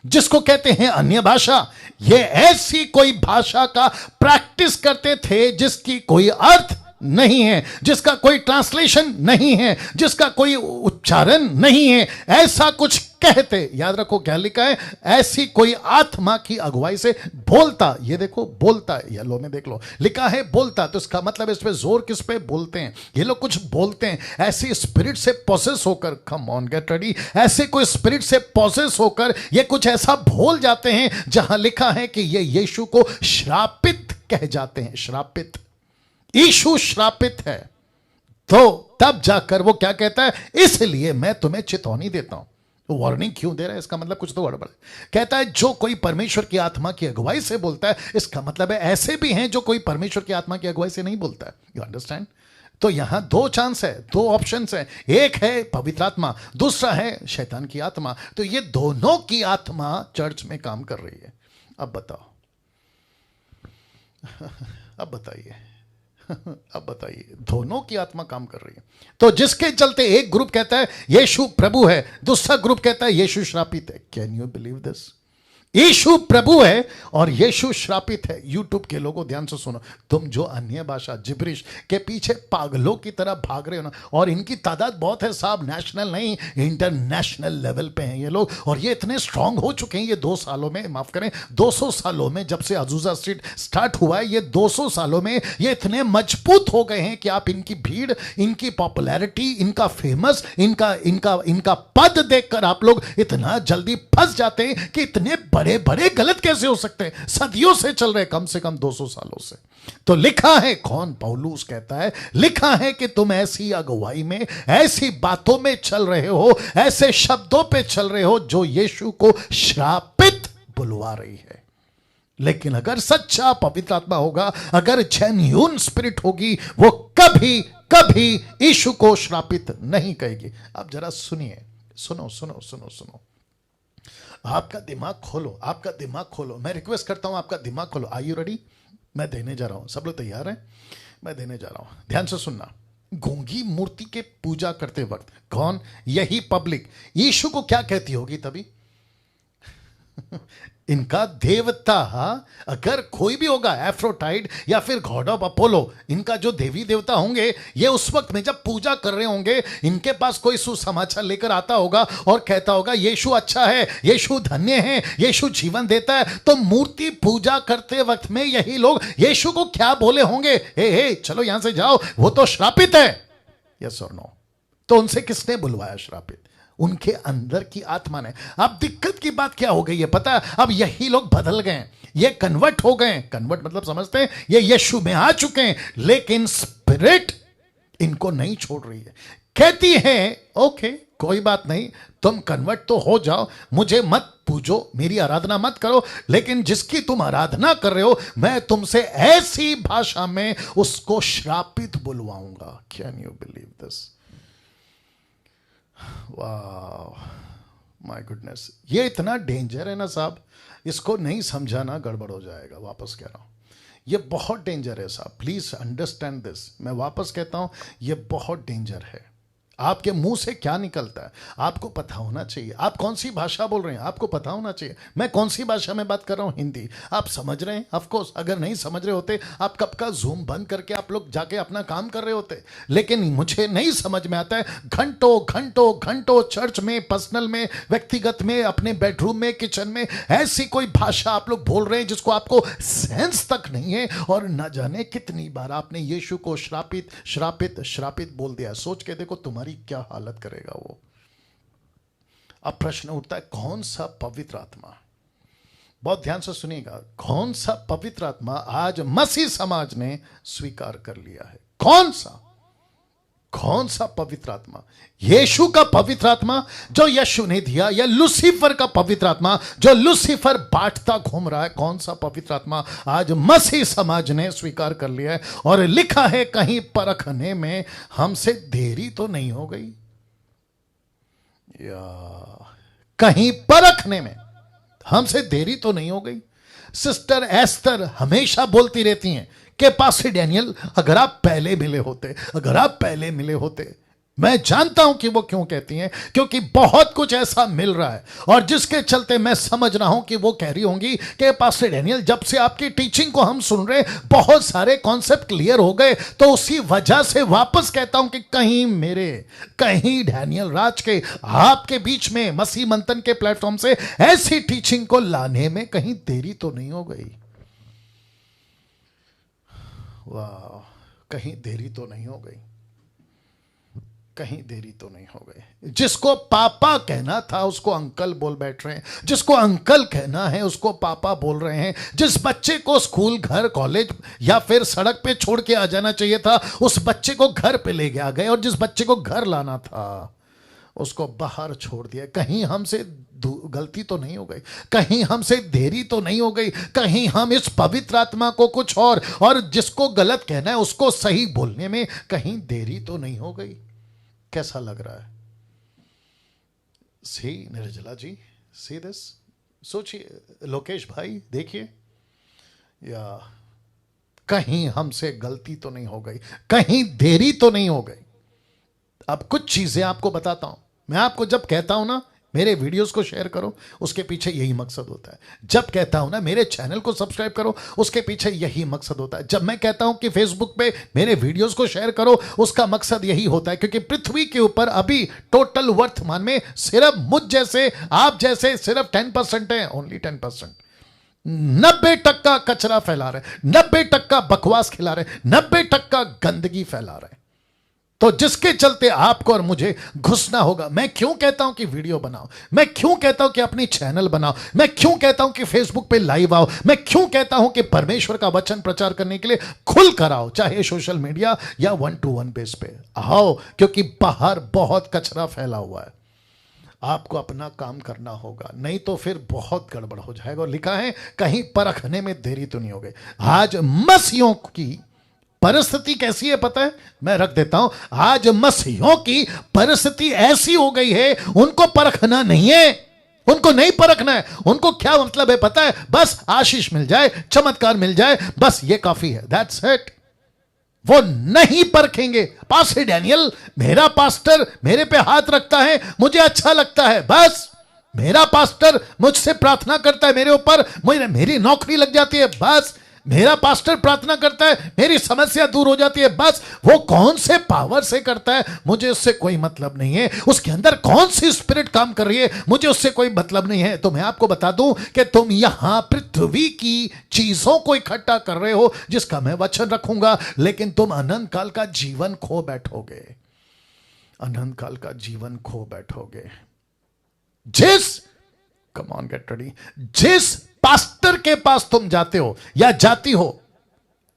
[SPEAKER 1] जिसको कहते हैं अन्य भाषा। ये ऐसी कोई भाषा का प्रैक्टिस करते थे जिसकी कोई अर्थ नहीं है, जिसका कोई ट्रांसलेशन नहीं है, जिसका कोई उच्चारण नहीं है। ऐसा कुछ कहते, याद रखो क्या लिखा है? ऐसी कोई आत्मा की अगुवाई से बोलता। ये देखो बोलता है, येलो में देख लो लिखा है बोलता। तो इसका मतलब इस पे जोर किस पे? बोलते हैं। ये लोग कुछ बोलते हैं ऐसी स्पिरिट से पोसेस होकर। Come on get ready. ऐसे कोई स्पिरिट से पोसेस होकर ये कुछ ऐसा बोल जाते हैं जहां लिखा है कि ये यीशु को श्रापित कह जाते हैं। श्रापित, यीशु श्रापित है। तो तब जाकर वो क्या कहता है? इसलिए मैं तुम्हें चेतावनी देता हूं। वार्निंग क्यों दे रहा है? इसका मतलब कुछ तो गड़बड़ है। कहता है जो कोई परमेश्वर की आत्मा की अगुवाई से बोलता है, इसका मतलब है ऐसे भी हैं जो कोई परमेश्वर की आत्मा की अगुवाई से नहीं बोलता है। You understand? तो यहां दो चांस है, दो ऑप्शंस है। एक है पवित्र आत्मा, दूसरा है शैतान की आत्मा। तो ये दोनों की आत्मा चर्च में काम कर रही है। अब बताओ, अब बताइए, अब बताइए, दोनों की आत्मा काम कर रही है। तो जिसके चलते एक ग्रुप कहता है यीशु प्रभु है, दूसरा ग्रुप कहता है यीशु श्रापित है। Can you believe this? Yeshu प्रभु है और यीशु श्रापित है। यूट्यूब के लोगों ध्यान से सुनो, तुम जो अन्य भाषा जिब्रिश के पीछे पागलों की तरह भाग रहे हो ना, और इनकी तादाद बहुत है साहब, नेशनल नहीं इंटरनेशनल लेवल पे हैं ये लोग। और ये इतने स्ट्रांग हो चुके हैं ये 2 सालों में, माफ करें 200 सालों में, जब से अजूजा स्ट्रीट स्टार्ट हुआ है, ये 200 सालों में ये इतने मजबूत हो गए हैं कि आप इनकी भीड़, इनकी पॉपुलैरिटी, इनका फेमस, इनका इनका इनका पद देखकर आप लोग इतना जल्दी फंस जाते हैं कि इतने बड़े बड़े गलत कैसे हो सकते हैं? सदियों से चल रहे, कम से कम 200 सालों से। तो लिखा है, कौन? पौलुस कहता है, लिखा है कि तुम ऐसी अगुवाई में, ऐसी बातों में चल रहे हो, ऐसे शब्दों पे चल रहे हो जो यीशु को श्रापित बुलवा रही है। लेकिन अगर सच्चा पवित्र आत्मा होगा, अगर जेन्युइन स्पिरिट होगी, वो कभी कभी यीशु को श्रापित नहीं कहेगी। अब जरा सुनिए, सुनो सुनो सुनो सुनो, आपका दिमाग खोलो, आपका दिमाग खोलो। मैं रिक्वेस्ट करता हूं आपका दिमाग खोलो। Are you ready? मैं देने जा रहा हूं, सब लोग तैयार हैं? मैं देने जा रहा हूं, ध्यान से सुनना। गूंगी मूर्ति के पूजा करते वक्त कौन? यही पब्लिक यीशु को क्या कहती होगी तभी? इनका देवता, अगर कोई भी होगा, एफ्रोडाइट या फिर गॉड ऑफ अपोलो, इनका जो देवी देवता होंगे, ये उस वक्त में जब पूजा कर रहे होंगे, इनके पास कोई सुसमाचार लेकर आता होगा और कहता होगा यीशु अच्छा है, यीशु धन्य है, यीशु जीवन देता है। तो मूर्ति पूजा करते वक्त में यही लोग यीशु को क्या बोले होंगे? हे चलो यहां से जाओ, वो तो श्रापित है। यस और नो? तो उनसे किसने बुलवाया श्रापित? उनके अंदर की आत्मा ने। अब दिक्कत की बात क्या हो गई है पता है? अब यही लोग बदल गए, ये कन्वर्ट हो गए। कन्वर्ट मतलब समझते हैं, ये यीशु में आ चुके हैं, लेकिन स्पिरिट इनको नहीं छोड़ रही है। कहती है ओके कोई बात नहीं, तुम कन्वर्ट तो हो जाओ, मुझे मत पूजो, मेरी आराधना मत करो, लेकिन जिसकी तुम आराधना कर रहे हो, मैं तुमसे ऐसी भाषा में उसको श्रापित बुलवाऊंगा। Can you believe this? वाह, माय गुडनेस, ये इतना डेंजर है ना साहब। इसको नहीं समझाना गड़बड़ हो जाएगा। वापस कह रहा हूं, ये बहुत डेंजर है साहब, प्लीज अंडरस्टैंड दिस। मैं वापस कहता हूं, ये बहुत डेंजर है। आपके मुंह से क्या निकलता है आपको पता होना चाहिए। आप कौन सी भाषा बोल रहे हैं आपको पता होना चाहिए। मैं कौन सी भाषा में बात कर रहा हूं, हिंदी। आप समझ रहे हैं? ऑफ कोर्स, अगर नहीं समझ रहे होते आप कब का जूम बंद करके आप लोग जाके अपना काम कर रहे होते। लेकिन मुझे नहीं समझ में आता है, घंटों घंटों घंटों चर्च में, पर्सनल में, व्यक्तिगत में, अपने बेडरूम में, किचन में ऐसी कोई भाषा आप लोग बोल रहे हैं जिसको आपको सेंस तक नहीं है। और न जाने कितनी बार आपने यीशु को श्रापित श्रापित श्रापित बोल दिया। सोच के देखो तुम्हारी क्या हालत करेगा वो। अब प्रश्न उठता है, कौन सा पवित्र आत्मा, बहुत ध्यान से सुनिएगा, कौन सा पवित्र आत्मा आज मसीह समाज ने स्वीकार कर लिया है? कौन सा पवित्र आत्मा? यीशु का पवित्र आत्मा जो यीशु ने दिया, या लूसीफर का पवित्र आत्मा जो लूसीफर बांटता घूम रहा है? कौन सा पवित्र आत्मा आज मसीह समाज ने स्वीकार कर लिया है? और लिखा है, कहीं परखने में हमसे देरी तो नहीं हो गई? या कहीं परखने में हमसे देरी तो नहीं हो गई? सिस्टर एस्तर हमेशा बोलती रहती हैं कि पास्टर डैनियल, अगर आप पहले मिले होते। मैं जानता हूं कि वो क्यों कहती हैं, क्योंकि बहुत कुछ ऐसा मिल रहा है और जिसके चलते मैं समझ रहा हूं कि वो कह रही होंगी कि पास्टर डैनियल, जब से आपकी टीचिंग को हम सुन रहे, बहुत सारे कॉन्सेप्ट क्लियर हो गए। तो उसी वजह से वापस कहता हूं कि कहीं डैनियल राज के आपके बीच में मसीह मंथन के प्लेटफॉर्म से ऐसी टीचिंग को लाने में कहीं देरी तो नहीं हो गई? वाह, कहीं देरी तो नहीं हो गई, कहीं देरी तो नहीं हो गई। जिसको पापा कहना था उसको अंकल बोल बैठ रहे हैं, जिसको अंकल कहना है उसको पापा बोल रहे हैं। जिस बच्चे को स्कूल, घर, कॉलेज या फिर सड़क पे छोड़ के आ जाना चाहिए था, उस बच्चे को घर पे ले गए, और जिस बच्चे को घर लाना था उसको बाहर छोड़ दिया। कहीं हमसे गलती तो नहीं हो गई? कहीं हमसे देरी तो नहीं हो गई? कहीं हम इस पवित्र आत्मा को कुछ और जिसको गलत कहना है उसको सही बोलने में कहीं देरी तो नहीं हो गई? कैसा लग रहा है? सी निर्जला जी, सी दिस, सोचिए। लोकेश भाई देखिए, या कहीं हमसे गलती तो नहीं हो गई, कहीं देरी तो नहीं हो गई? अब कुछ चीजें आपको बताता हूं। मैं आपको जब कहता हूं ना मेरे वीडियोस को शेयर करो, उसके पीछे यही मकसद होता है। जब कहता हूं ना मेरे चैनल को सब्सक्राइब करो, उसके पीछे यही मकसद होता है। जब मैं कहता हूं कि फेसबुक पे मेरे वीडियोस को शेयर करो, उसका मकसद यही होता है, क्योंकि पृथ्वी के ऊपर अभी टोटल वर्तमान में सिर्फ मुझ जैसे, आप जैसे सिर्फ 10% है, ओनली 10%। 90% कचरा फैला रहे, 90% बकवास खिला रहे, 90% गंदगी फैला रहे। तो जिसके चलते आपको और मुझे घुसना होगा। मैं क्यों कहता हूं कि वीडियो बनाओ, मैं क्यों कहता हूं कि अपनी चैनल बनाओ, मैं क्यों कहता हूं कि फेसबुक पे लाइव आओ, मैं क्यों कहता हूं कि परमेश्वर का वचन प्रचार करने के लिए खुल कर आओ, चाहे सोशल मीडिया या 1-to-1 बेस पे आओ, क्योंकि बाहर बहुत कचरा फैला हुआ है। आपको अपना काम करना होगा, नहीं तो फिर बहुत गड़बड़ हो जाएगा। और लिखा है, कहीं परखने में देरी तो नहीं हो गई। आज मसीहों की परिस्थिति कैसी है पता है? मैं रख देता हूं। आज मसीहों की परिस्थिति ऐसी हो गई है, उनको परखना नहीं है, उनको नहीं परखना है। उनको क्या मतलब है पता है? बस आशीष मिल जाए, चमत्कार मिल जाए, बस ये काफी है, दैट्स इट। वो नहीं परखेंगे। पास्टर डैनियल, मेरा पास्टर मेरे पे हाथ रखता है, मुझे अच्छा लगता है, बस मेरा पास्टर मुझसे प्रार्थना करता है मेरे ऊपर, मेरी नौकरी लग जाती है, बस मेरा पास्टर प्रार्थना करता है, मेरी समस्या दूर हो जाती है, बस। वो कौन से पावर से करता है मुझे उससे कोई मतलब नहीं है, उसके अंदर कौन सी स्पिरिट काम कर रही है मुझे उससे कोई मतलब नहीं है। तो मैं आपको बता दूं कि तुम यहां पृथ्वी की चीजों को इकट्ठा कर रहे हो, जिसका मैं वचन रखूंगा, लेकिन तुम अनंत काल का जीवन खो बैठोगे, अनंत काल का जीवन खो बैठोगे। कम ऑन गेट रेडी, जिस पास्टर के पास तुम जाते हो या जाती हो,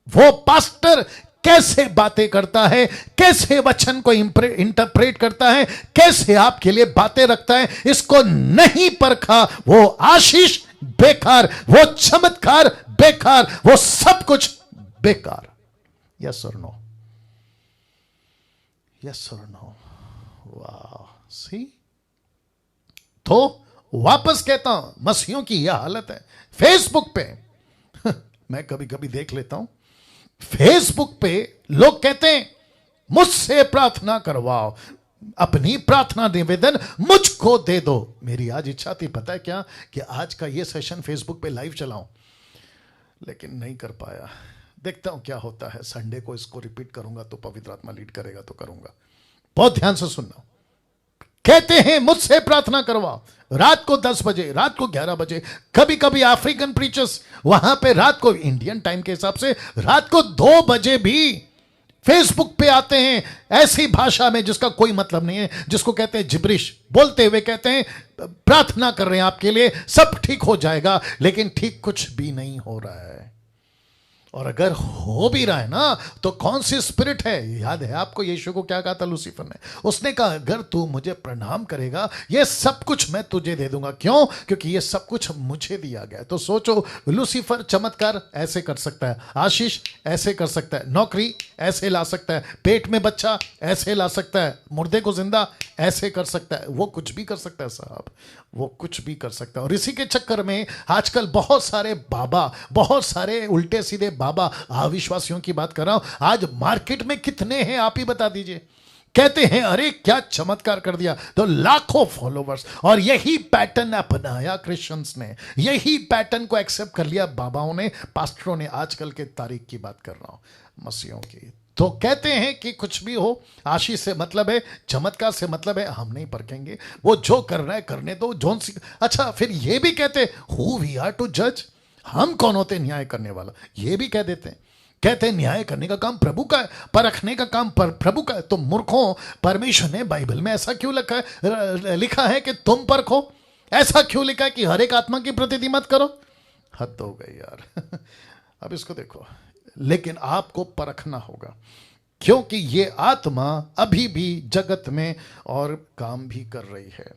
[SPEAKER 1] वो पास्टर कैसे बातें करता है, कैसे वचन को इंटरप्रेट करता है, कैसे आपके लिए बातें रखता है, इसको नहीं परखा, वो आशीष बेकार, वो चमत्कार बेकार, वो सब कुछ बेकार। यस और नो, यस और नो? वाह, सी। तो वापस कहता हूं, मसीहों की यह हालत है। फेसबुक पे मैं कभी कभी देख लेता हूं, फेसबुक पे लोग कहते हैं मुझसे प्रार्थना करवाओ, अपनी प्रार्थना निवेदन मुझको दे दो। मेरी आज इच्छा थी, पता है क्या, कि आज का ये सेशन फेसबुक पे लाइव चलाऊं, लेकिन नहीं कर पाया। देखता हूं क्या होता है। संडे को इसको रिपीट करूंगा तो पवित्र आत्मा लीड करेगा तो करूंगा। बहुत ध्यान से सुनना। कहते हैं मुझसे प्रार्थना करवाओ, रात को 10 बजे, रात को 11 बजे, कभी कभी अफ्रीकन प्रीचर्स वहां पे रात को, इंडियन टाइम के हिसाब से रात को 2 बजे भी फेसबुक पे आते हैं, ऐसी भाषा में जिसका कोई मतलब नहीं है, जिसको कहते हैं जिब्रिश, बोलते हुए कहते हैं प्रार्थना कर रहे हैं आपके लिए, सब ठीक हो जाएगा, लेकिन ठीक कुछ भी नहीं हो रहा है। और अगर हो भी रहा है ना, तो कौन सी स्पिरिट है? याद है आपको यीशु को क्या कहा था लूसीफर ने? उसने कहा अगर तू मुझे प्रणाम करेगा, ये सब कुछ मैं तुझे दे दूंगा। क्यों? क्योंकि ये सब कुछ मुझे दिया गया है। तो सोचो, लूसीफर चमत्कार ऐसे कर सकता है, आशीष ऐसे कर सकता है, नौकरी ऐसे ला सकता है, पेट में बच्चा ऐसे ला सकता है, मुर्दे को जिंदा ऐसे कर सकता है। वो कुछ भी कर सकता है साहब, वो कुछ भी कर सकता है। और इसी के चक्कर में आजकल बहुत सारे बाबा, बहुत सारे उल्टे सीधे बाबा, अविश्वासियों की बात कर रहा हूं, आज मार्केट में कितने हैं आप ही बता दीजिए। कहते हैं अरे क्या चमत्कार कर दिया, तो लाखों फॉलोवर्स। और यही पैटर्न अपनाया क्रिश्चियंस ने, यही पैटर्न को एक्सेप्ट कर लिया बाबाओं ने, पास्टरों ने। आजकल के तारीख की बात कर रहा हूं, मसीहों की। तो कहते हैं कि कुछ भी हो, आशीष से मतलब है, चमत्कार से मतलब है, हम नहीं परखेंगे, वो जो कर रहा है करने दो। जोन सी अच्छा, फिर ये भी कहते हु वी आर टू जज, हम कौन होते न्याय करने वाला? ये भी कह देते हैं। कहते हैं न्याय करने का काम प्रभु का है, परखने का काम प्रभु का है। तो मूर्खों, परमेश्वर ने बाइबल में ऐसा क्यों लिखा है कि तुम परखो? ऐसा क्यों लिखा है कि हर एक आत्मा की प्रतिनिधि मत करो? हद हो गई यार। अब इसको देखो, लेकिन आपको परखना होगा, क्योंकि ये आत्मा अभी भी जगत में और काम भी कर रही है।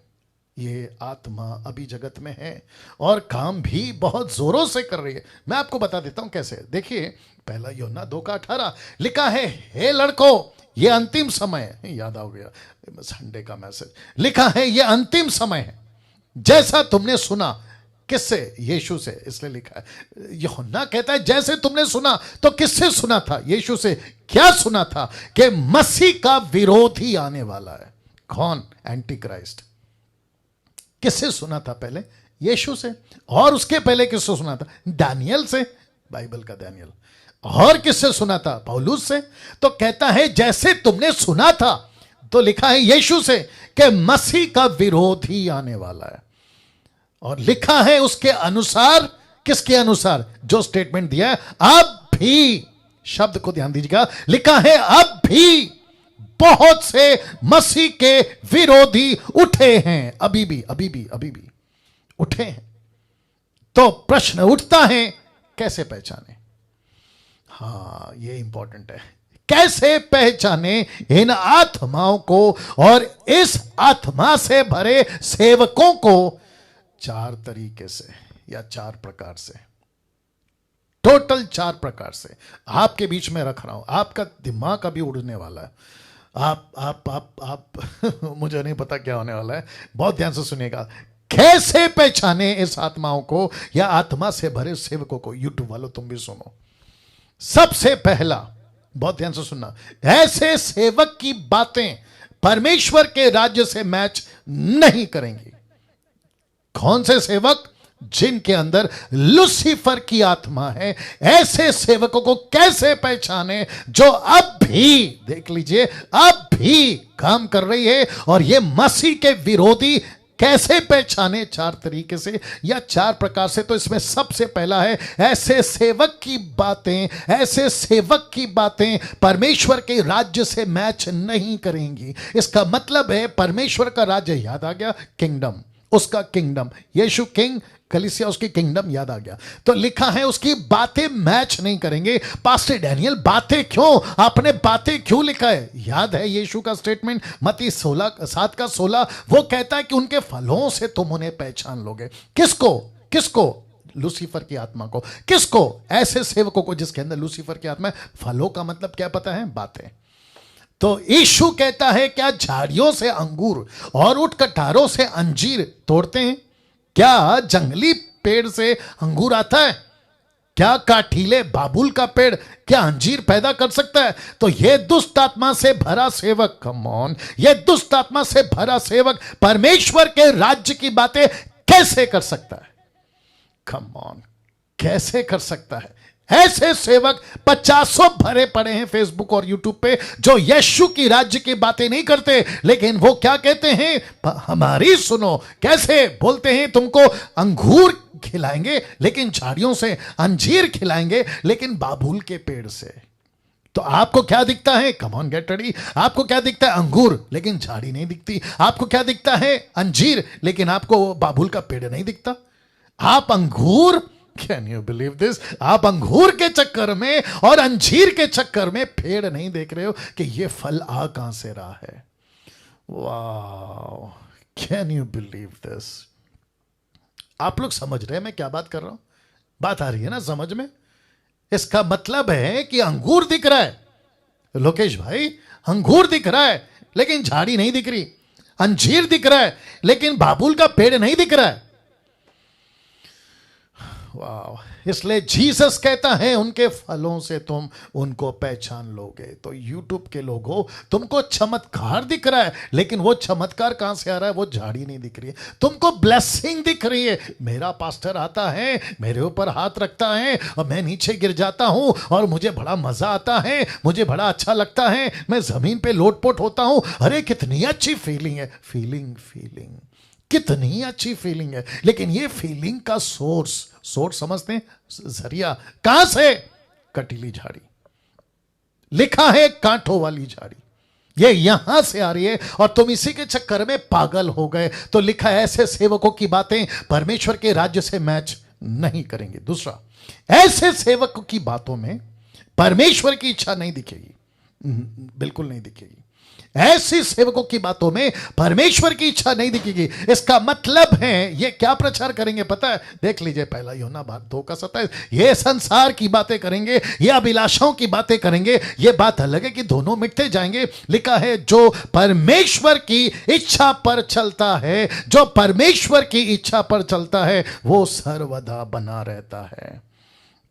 [SPEAKER 1] ये आत्मा अभी जगत में है और काम भी बहुत जोरों से कर रही है। मैं आपको बता देता हूं कैसे। देखिए, पहला यूहन्ना 2:18 लिखा है, हे लड़कों ये अंतिम समय है। याद आ गया संडे का मैसेज। लिखा है ये अंतिम समय है, जैसा तुमने सुना। किससे? यीशु से, इसलिए लिखा है। यूहन्ना कहता है जैसे तुमने सुना, तो किससे सुना था? यीशु से। क्या सुना था? कि मसीह का विरोधी आने वाला है। कौन? Anti Christ. किससे सुना था? पहले यीशु से। और उसके पहले किससे सुना था? दानियल से, बाइबल का दानियल। और किससे सुना था? पौलुस से। तो कहता है जैसे तुमने सुना था, तो लिखा है यीशु से कि मसीह का विरोधी आने वाला है। और लिखा है उसके अनुसार। किसके अनुसार? जो स्टेटमेंट दिया है, अब भी, शब्द को ध्यान दीजिएगा, लिखा है अब भी बहुत से मसीह के विरोधी उठे हैं। अभी भी उठे हैं। तो प्रश्न उठता है, कैसे पहचाने? हाँ, ये इंपॉर्टेंट है। कैसे पहचाने इन आत्माओं को और इस आत्मा से भरे सेवकों को? 4 तरीके से या 4 प्रकार से, टोटल 4 प्रकार से आपके बीच में रख रहा हूं। आपका दिमाग अभी उड़ने वाला है। आप मुझे नहीं पता क्या होने वाला है। बहुत ध्यान से सुनिएगा। कैसे पहचाने इस आत्माओं को या आत्मा से भरे सेवकों को? यूट्यूब वालों तुम भी सुनो। सबसे पहला, बहुत ध्यान से सुनना, ऐसे सेवक की बातें परमेश्वर के राज्य से मैच नहीं करेंगी। कौन से सेवक? जिनके अंदर लूसीफर की आत्मा है। ऐसे सेवकों को कैसे पहचाने? जो अब भी, देख लीजिए, अब भी काम कर रही है और ये मसीह के विरोधी। कैसे पहचाने? 4 तरीके से या 4 प्रकार से। तो इसमें सबसे पहला है, ऐसे सेवक की बातें, ऐसे सेवक की बातें परमेश्वर के राज्य से मैच नहीं करेंगी। इसका मतलब है परमेश्वर का राज्य, याद आ गया, किंगडम, उसका किंगडम, यीशु किंग, कलीसिया उसकी किंगडम, याद आ गया। तो लिखा है उसकी बातें मैच नहीं करेंगे। पास्टर डैनियल बातें क्यों? आपने बातें क्यों लिखा है? याद है यीशु का स्टेटमेंट मत्ती 7:16, वो कहता है कि उनके फलों से तुम उन्हें पहचान लोगे। किसको? लूसीफर की आत्मा को। किसको? ऐसे सेवकों को जिसके अंदर लूसीफर की आत्मा है। फलों का मतलब क्या पता है? बातें। तो यीशु कहता है क्या झाड़ियों से अंगूर और उठ कटारों से अंजीर तोड़ते हैं? क्या जंगली पेड़ से अंगूर आता है? क्या काठीले बाबुल का पेड़ क्या अंजीर पैदा कर सकता है? तो ये दुष्ट आत्मा से भरा सेवक, कम ऑन, ये दुष्ट आत्मा से भरा सेवक परमेश्वर के राज्य की बातें कैसे कर सकता है? कम ऑन, कैसे कर सकता है? ऐसे सेवक 50 भरे पड़े हैं फेसबुक और यूट्यूब पे जो यीशु की राज्य की बातें नहीं करते, लेकिन वो क्या कहते हैं? हमारी सुनो। कैसे बोलते हैं? तुमको अंगूर खिलाएंगे लेकिन झाड़ियों से, अंजीर खिलाएंगे लेकिन बाबुल के पेड़ से। तो आपको क्या दिखता है? Come on get ready. आपको क्या दिखता है? अंगूर, लेकिन झाड़ी नहीं दिखती। आपको क्या दिखता है? अंजीर, लेकिन आपको बाबुल का पेड़ नहीं दिखता। आप अंगूर, कैन यू बिलीव दिस? आप अंगूर के चक्कर में और अंजीर के चक्कर में पेड़ नहीं देख रहे हो कि ये फल आ कहां से रहा है। वाह, कैन यू बिलीव दिस? आप लोग समझ रहे हैं मैं क्या बात कर रहा हूं? बात आ रही है ना समझ में? इसका मतलब है कि अंगूर दिख रहा है, लोकेश भाई, अंगूर दिख रहा है लेकिन झाड़ी नहीं दिख रही। अंजीर दिख रहा है लेकिन बाबुल का पेड़ नहीं दिख रहा है। वाह, इसलिए जीसस कहता है उनके फलों से तुम उनको पहचान लोगे। तो यूट्यूब के लोगों, तुमको चमत्कार दिख रहा है लेकिन वो चमत्कार कहां से आ रहा है? वो झाड़ी नहीं दिख रही है। तुमको ब्लेसिंग दिख रही है, मेरा पास्टर आता है, मेरे ऊपर हाथ रखता है और मैं नीचे गिर जाता हूं और मुझे बड़ा मजा आता है, मुझे बड़ा अच्छा लगता है, मैं जमीन पे लोटपोट होता हूं। अरे कितनी अच्छी फीलिंग है। फीलिंग कितनी अच्छी फीलिंग है, लेकिन ये फीलिंग का सोर्स समझते हैं? जरिया कहां से? कटीली झाड़ी। लिखा है कांटों वाली झाड़ी, ये यहां से आ रही है और तुम इसी के चक्कर में पागल हो गए। तो लिखा है ऐसे सेवकों की बातें परमेश्वर के राज्य से मैच नहीं करेंगे। दूसरा, ऐसे सेवकों की बातों में परमेश्वर की इच्छा नहीं दिखेगी, बिल्कुल नहीं दिखेगी। ऐसी सेवकों की बातों में परमेश्वर की इच्छा नहीं दिखेगी। इसका मतलब है ये क्या प्रचार करेंगे पता है? देख लीजिए, पहला यूहन्ना 2:27। ये संसार की बातें करेंगे, ये अभिलाषाओं की बातें करेंगे। ये बात अलग है कि दोनों मिटते जाएंगे। लिखा है जो परमेश्वर की इच्छा पर चलता है, जो परमेश्वर की इच्छा पर चलता है वो सर्वदा बना रहता है।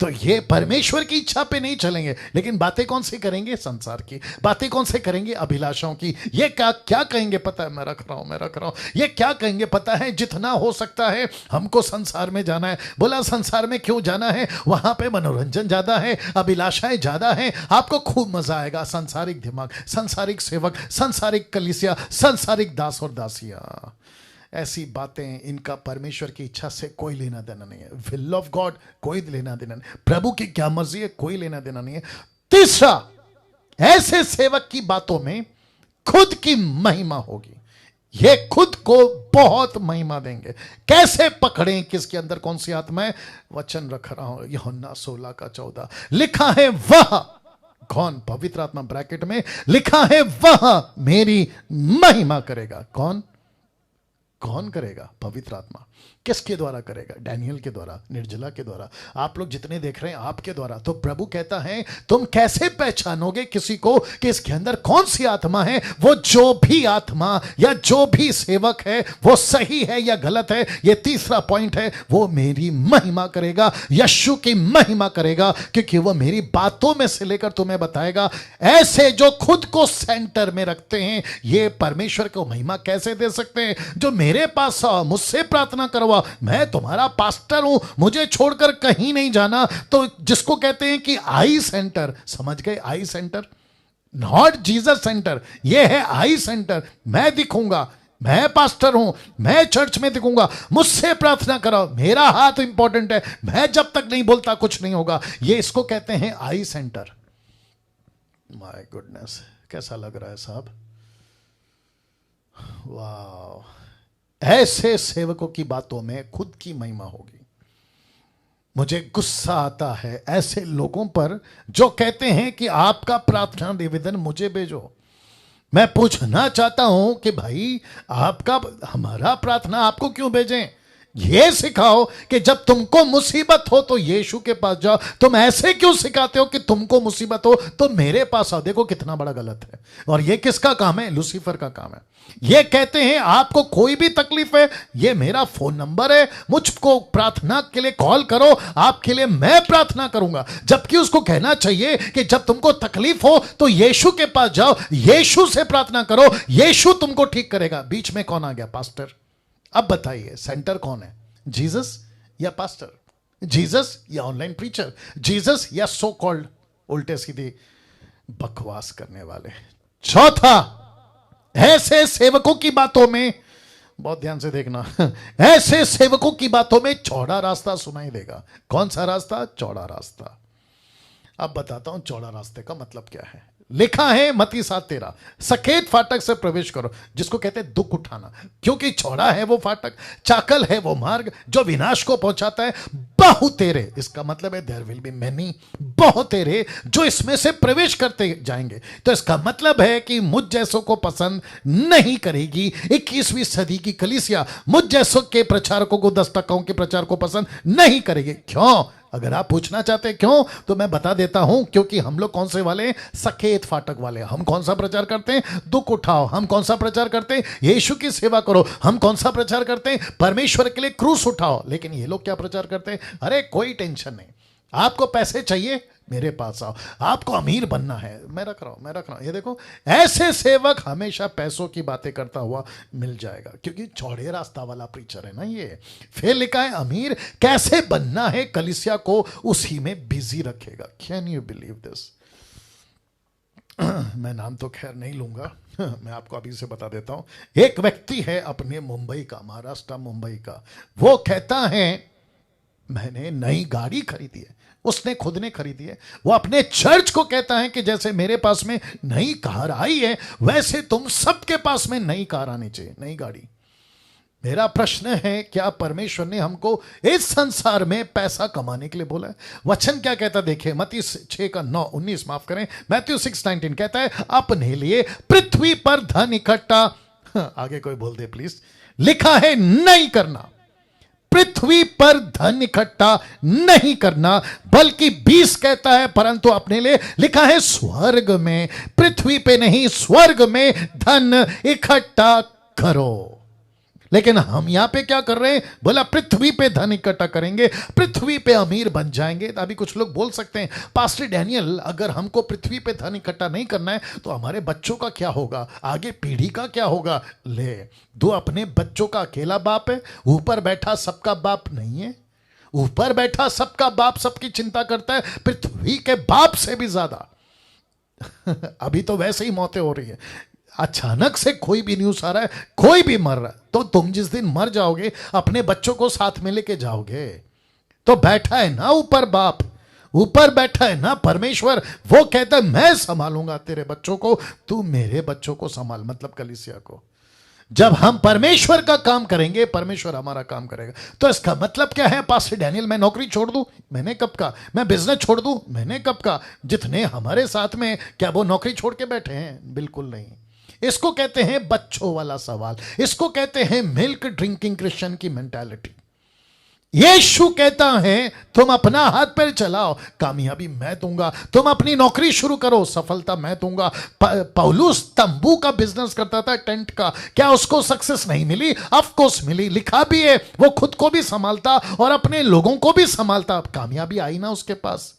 [SPEAKER 1] तो ये परमेश्वर की इच्छा पे नहीं चलेंगे, लेकिन बातें कौन सी करेंगे? संसार की बातें कौन से करेंगे? अभिलाषाओं की। ये क्या कहेंगे पता है? मैं रख रहा हूं। ये क्या कहेंगे पता है? जितना हो सकता है हमको संसार में जाना है। बोला संसार में क्यों जाना है? वहां पे मनोरंजन ज्यादा है, अभिलाषाएं ज्यादा है, आपको खूब मजा आएगा। सांसारिक दिमाग, सांसारिक सेवक, सांसारिक कलीसिया, सांसारिक दास और दासियां, ऐसी बातें, इनका परमेश्वर की इच्छा से कोई लेना देना नहीं है। विल ऑफ गॉड कोई लेना देना नहीं, प्रभु की क्या मर्जी है कोई लेना देना नहीं है। तीसरा, ऐसे सेवक की बातों में खुद की महिमा होगी। ये खुद को बहुत महिमा देंगे। कैसे पकड़ें किसके अंदर कौन सी आत्मा है? वचन रख रहा हूं, यूहन्ना 16:14 लिखा है वह कौन? पवित्र आत्मा ब्रैकेट में लिखा है वह मेरी महिमा करेगा। कौन करेगा? पवित्र आत्मा। किसके द्वारा करेगा? डैनियल के द्वारा, निर्जला के द्वारा, आप लोग जितने देख रहे हैं आपके द्वारा। तो प्रभु कहता है तुम कैसे पहचानोगे किसी को कि इसके अंदर कौन सी आत्मा है? वो जो भी आत्मा या जो भी सेवक है वो सही है या गलत है, ये तीसरा पॉइंट है, वो मेरी महिमा करेगा, यीशु की महिमा करेगा, क्योंकि वो मेरी बातों में से लेकर तुम्हें बताएगा। ऐसे जो खुद को सेंटर में रखते हैं ये परमेश्वर को महिमा कैसे दे सकते हैं? जो मेरे पास आओ, मुझसे प्रार्थना करवा, मैं तुम्हारा पास्टर हूं, मुझे छोड़कर कहीं नहीं जाना। तो जिसको कहते हैं कि आई सेंटर, समझ गए? आई सेंटर, नॉट जीसस सेंटर, ये है आई सेंटर। मैं दिखूंगा, मैं पास्टर हूं, मैं चर्च में दिखूंगा, मुझसे प्रार्थना करो, मेरा हाथ इंपॉर्टेंट है, मैं जब तक नहीं बोलता कुछ नहीं होगा। ये इसको कहते हैं आई सेंटर। माय गुडनेस, कैसा लग रहा है साहब? वाह, ऐसे सेवकों की बातों में खुद की महिमा होगी। मुझे गुस्सा आता है ऐसे लोगों पर जो कहते हैं कि आपका प्रार्थना निवेदन मुझे भेजो। मैं पूछना चाहता हूं कि भाई आपका, हमारा प्रार्थना आपको क्यों भेजें? ये सिखाओ कि जब तुमको मुसीबत हो तो यीशु के पास जाओ। तुम ऐसे क्यों सिखाते हो कि तुमको मुसीबत हो तो मेरे पास आओ? देखो कितना बड़ा गलत है। और ये किसका काम है? लूसीफर का काम है। ये कहते हैं आपको कोई भी तकलीफ है, ये मेरा फोन नंबर है, मुझको प्रार्थना के लिए कॉल करो, आपके लिए मैं प्रार्थना करूंगा। जबकि उसको कहना चाहिए कि जब तुमको तकलीफ हो तो यीशु के पास जाओ, यीशु से प्रार्थना करो, यीशु तुमको ठीक करेगा। बीच में कौन आ गया? पास्टर। अब बताइए सेंटर कौन है? जीसस या पास्टर? जीसस या ऑनलाइन प्रीचर? जीसस या सो कॉल्ड उल्टे सीधे बकवास करने वाले? चौथा, ऐसे सेवकों की बातों में, बहुत ध्यान से देखना, ऐसे सेवकों की बातों में चौड़ा रास्ता सुनाई देगा। कौन सा रास्ता? चौड़ा रास्ता। अब बताता हूं चौड़ा रास्ते का मतलब क्या है। लिखा है मत्ती 7:13, सकेत फाटक से प्रवेश करो, जिसको कहते हैं दुख उठाना, क्योंकि चौड़ा है वो फाटक, चाकल है वो मार्ग जो विनाश को पहुंचाता है, बहुतेरे, इसका मतलब है देयर विल बी मेनी, बहुतेरे जो इसमें से प्रवेश करते जाएंगे। तो इसका मतलब है कि मुझ जैसों को पसंद नहीं करेगी 21वीं सदी की कलीसिया, मुझ जैसों के प्रचारकों को, 10% के प्रचार को पसंद नहीं करेगी। क्यों? अगर आप पूछना चाहते हैं क्यों, तो मैं बता देता हूं, क्योंकि हम लोग कौन से वाले? सकेत फाटक वाले। हम कौन सा प्रचार करते हैं? दुख उठाओ। हम कौन सा प्रचार करते हैं? यीशु की सेवा करो। हम कौन सा प्रचार करते हैं? परमेश्वर के लिए क्रूस उठाओ। लेकिन ये लोग क्या प्रचार करते हैं? अरे कोई टेंशन नहीं, आपको पैसे चाहिए मेरे पास आओ, आपको अमीर बनना है, मैं रख रहा हूं। ये देखो, ऐसे सेवक हमेशा पैसों की बातें करता हुआ मिल जाएगा, क्योंकि चौड़े रास्ता वाला प्रीचर है ना ये। फिर लिखा है अमीर कैसे बनना है, कलीसिया को उसी में बिजी रखेगा। Can you believe this? मैं नाम तो खैर नहीं लूंगा, मैं आपको अभी से बता देता हूं। एक व्यक्ति है अपने मुंबई का, महाराष्ट्र मुंबई का, वो कहता है मैंने नई गाड़ी खरीदी है, उसने खुद ने खरीदी है। वो अपने चर्च को कहता है कि जैसे मेरे पास में नई कार आई है, वैसे तुम सबके पास में नई कार आनी चाहिए, नई गाड़ी। मेरा प्रश्न है, क्या परमेश्वर ने हमको इस संसार में पैसा कमाने के लिए बोला है? वचन क्या कहता है? देखिए मत्ती 6:9-19, माफ करें, मैथ्यू 6:19 कहता है अपने लिए पृथ्वी पर धन इकट्ठा, आगे कोई बोल दे प्लीज, लिखा है नहीं करना। पृथ्वी पर धन इकट्ठा नहीं करना, बल्कि 20 कहता है परंतु अपने लिए, लिखा है स्वर्ग में, पृथ्वी पे नहीं स्वर्ग में धन इकट्ठा करो। लेकिन हम यहां पे क्या कर रहे हैं? बोला पृथ्वी पे धन इकट्ठा करेंगे, पृथ्वी पे अमीर बन जाएंगे। तो अभी कुछ लोग बोल सकते हैं पास्टर डैनियल, अगर हमको पृथ्वी पे धन इकट्ठा नहीं करना है तो हमारे बच्चों का क्या होगा, आगे पीढ़ी का क्या होगा? ले, दो अपने बच्चों का अकेला बाप है, ऊपर बैठा सबका बाप नहीं है। ऊपर बैठा सबका बाप सबकी चिंता करता है, पृथ्वी के बाप से भी ज्यादा। अभी तो वैसे ही मौतें हो रही है, अचानक से कोई भी न्यूज आ रहा है, कोई भी मर रहा है, तो तुम जिस दिन मर जाओगे अपने बच्चों को साथ में लेके जाओगे। तो बैठा है ना ऊपर बाप, ऊपर बैठा है ना परमेश्वर, वो कहता है मैं संभालूंगा तेरे बच्चों को, तू मेरे बच्चों को संभाल, मतलब कलीसिया को। जब हम परमेश्वर का काम करेंगे, परमेश्वर हमारा काम करेगा। तो इसका मतलब क्या है? पास्टर डैनियल मैं नौकरी छोड़ दूं? मैंने कब कहा? मैं बिजनेस छोड़ दूं? मैंने कब कहा? जितने हमारे साथ में, क्या वो नौकरी छोड़ के बैठे हैं? बिल्कुल नहीं। इसको कहते हैं बच्चों वाला सवाल, इसको कहते हैं मिल्क ड्रिंकिंग क्रिश्चियन की मेंटालिटी। यीशु कहता है तुम अपना हाथ पैर चलाओ, कामयाबी मैं दूंगा, तुम अपनी नौकरी शुरू करो, सफलता मैं दूंगा। पौलुस तंबू का बिजनेस करता था, टेंट का, क्या उसको सक्सेस नहीं मिली? ऑफ कोर्स मिली, लिखा भी है वो खुद को भी संभालता और अपने लोगों को भी संभालता, कामयाबी आई ना उसके पास।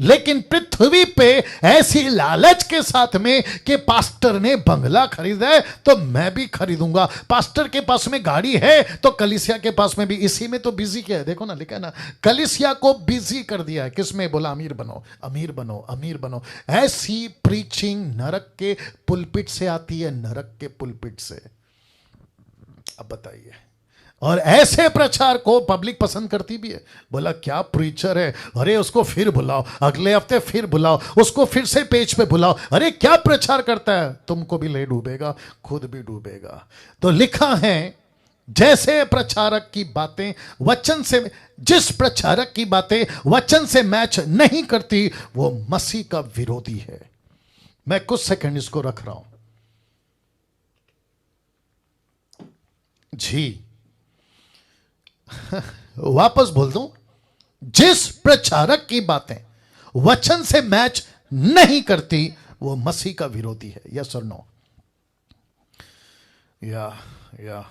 [SPEAKER 1] लेकिन पृथ्वी पे ऐसी लालच के साथ में कि पास्टर ने बंगला खरीदा है तो मैं भी खरीदूंगा, पास्टर के पास में गाड़ी है तो कलीसिया के पास में भी, इसी में तो बिजी किया है। देखो ना, लिखा है ना, कलीसिया को बिजी कर दिया है। किसमें? बोला अमीर बनो, अमीर बनो, अमीर बनो। ऐसी प्रीचिंग नरक के पुलपिट से आती है, नरक के पुलपिट से। अब बताइए, और ऐसे प्रचार को पब्लिक पसंद करती भी है। बोला क्या प्रीचर है, अरे उसको फिर बुलाओ, अगले हफ्ते फिर बुलाओ, उसको फिर से पेज पे बुलाओ, अरे क्या प्रचार करता है, तुमको भी ले डूबेगा, खुद भी डूबेगा। तो लिखा है जैसे प्रचारक की बातें वचन से, जिस प्रचारक की बातें वचन से मैच नहीं करती वो मसीह का विरोधी है। मैं कुछ सेकंड इसको रख रहा हूं जी। वापस बोल दूं, जिस प्रचारक की बातें वचन से मैच नहीं करती वो मसीह का विरोधी है। यस और नो? या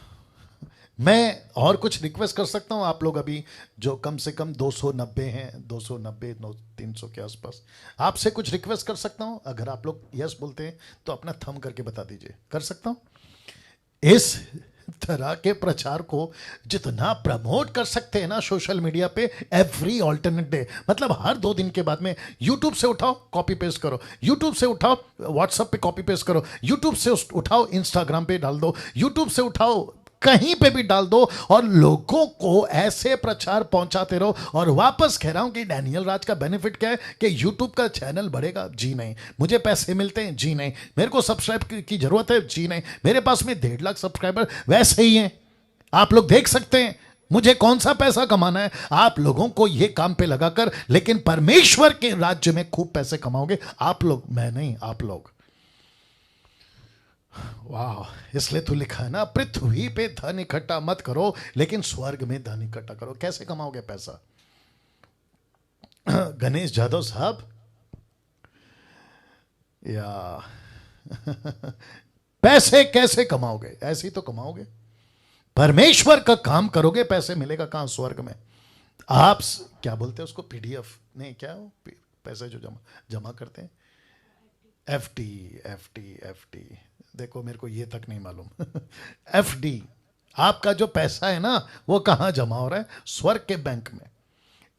[SPEAKER 1] मैं और कुछ रिक्वेस्ट कर सकता हूं? आप लोग अभी जो कम से कम 290 हैं, 290 300 के आसपास, आपसे कुछ रिक्वेस्ट कर सकता हूं? अगर आप लोग यस बोलते हैं तो अपना थंब करके बता दीजिए। कर सकता हूं? इस तरह के प्रचार को जितना प्रमोट कर सकते हैं ना सोशल मीडिया पे, एवरी ऑल्टरनेट डे, मतलब हर 2 दिन के बाद में यूट्यूब से उठाओ कॉपी पेस्ट करो, यूट्यूब से उठाओ व्हाट्सएप पे कॉपी पेस्ट करो, यूट्यूब से उठाओ इंस्टाग्राम पे डाल दो, यूट्यूब से उठाओ कहीं पे भी डाल दो, और लोगों को ऐसे प्रचार पहुंचाते रहो। और वापस कह रहा हूं कि डैनियल राज का बेनिफिट क्या है कि यूट्यूब का चैनल बढ़ेगा? जी नहीं। मुझे पैसे मिलते हैं? जी नहीं। मेरे को सब्सक्राइब की जरूरत है? जी नहीं। मेरे पास में 1.5 लाख सब्सक्राइबर वैसे ही हैं, आप लोग देख सकते हैं। मुझे कौन सा पैसा कमाना है? आप लोगों को यह काम पे लगाकर, लेकिन परमेश्वर के राज्य में खूब पैसे कमाओगे आप लोग, मैं नहीं, आप लोग। वाह, इसलिए तो लिखा है ना, पृथ्वी पे धन इकट्ठा मत करो लेकिन स्वर्ग में धन इकट्ठा करो। कैसे कमाओगे पैसा? गणेश जादव साहब, या पैसे कैसे कमाओगे? ऐसे ही तो कमाओगे, परमेश्वर का काम करोगे, पैसे मिलेगा कहां? स्वर्ग में। आप क्या बोलते हैं उसको, पीडीएफ नहीं, क्या हो पैसे जो जमा करते हैं? एफडी। देखो मेरे को ये तक नहीं मालूम। एफडी, आपका जो पैसा है ना वो कहां जमा हो रहा है? स्वर्ग के बैंक में।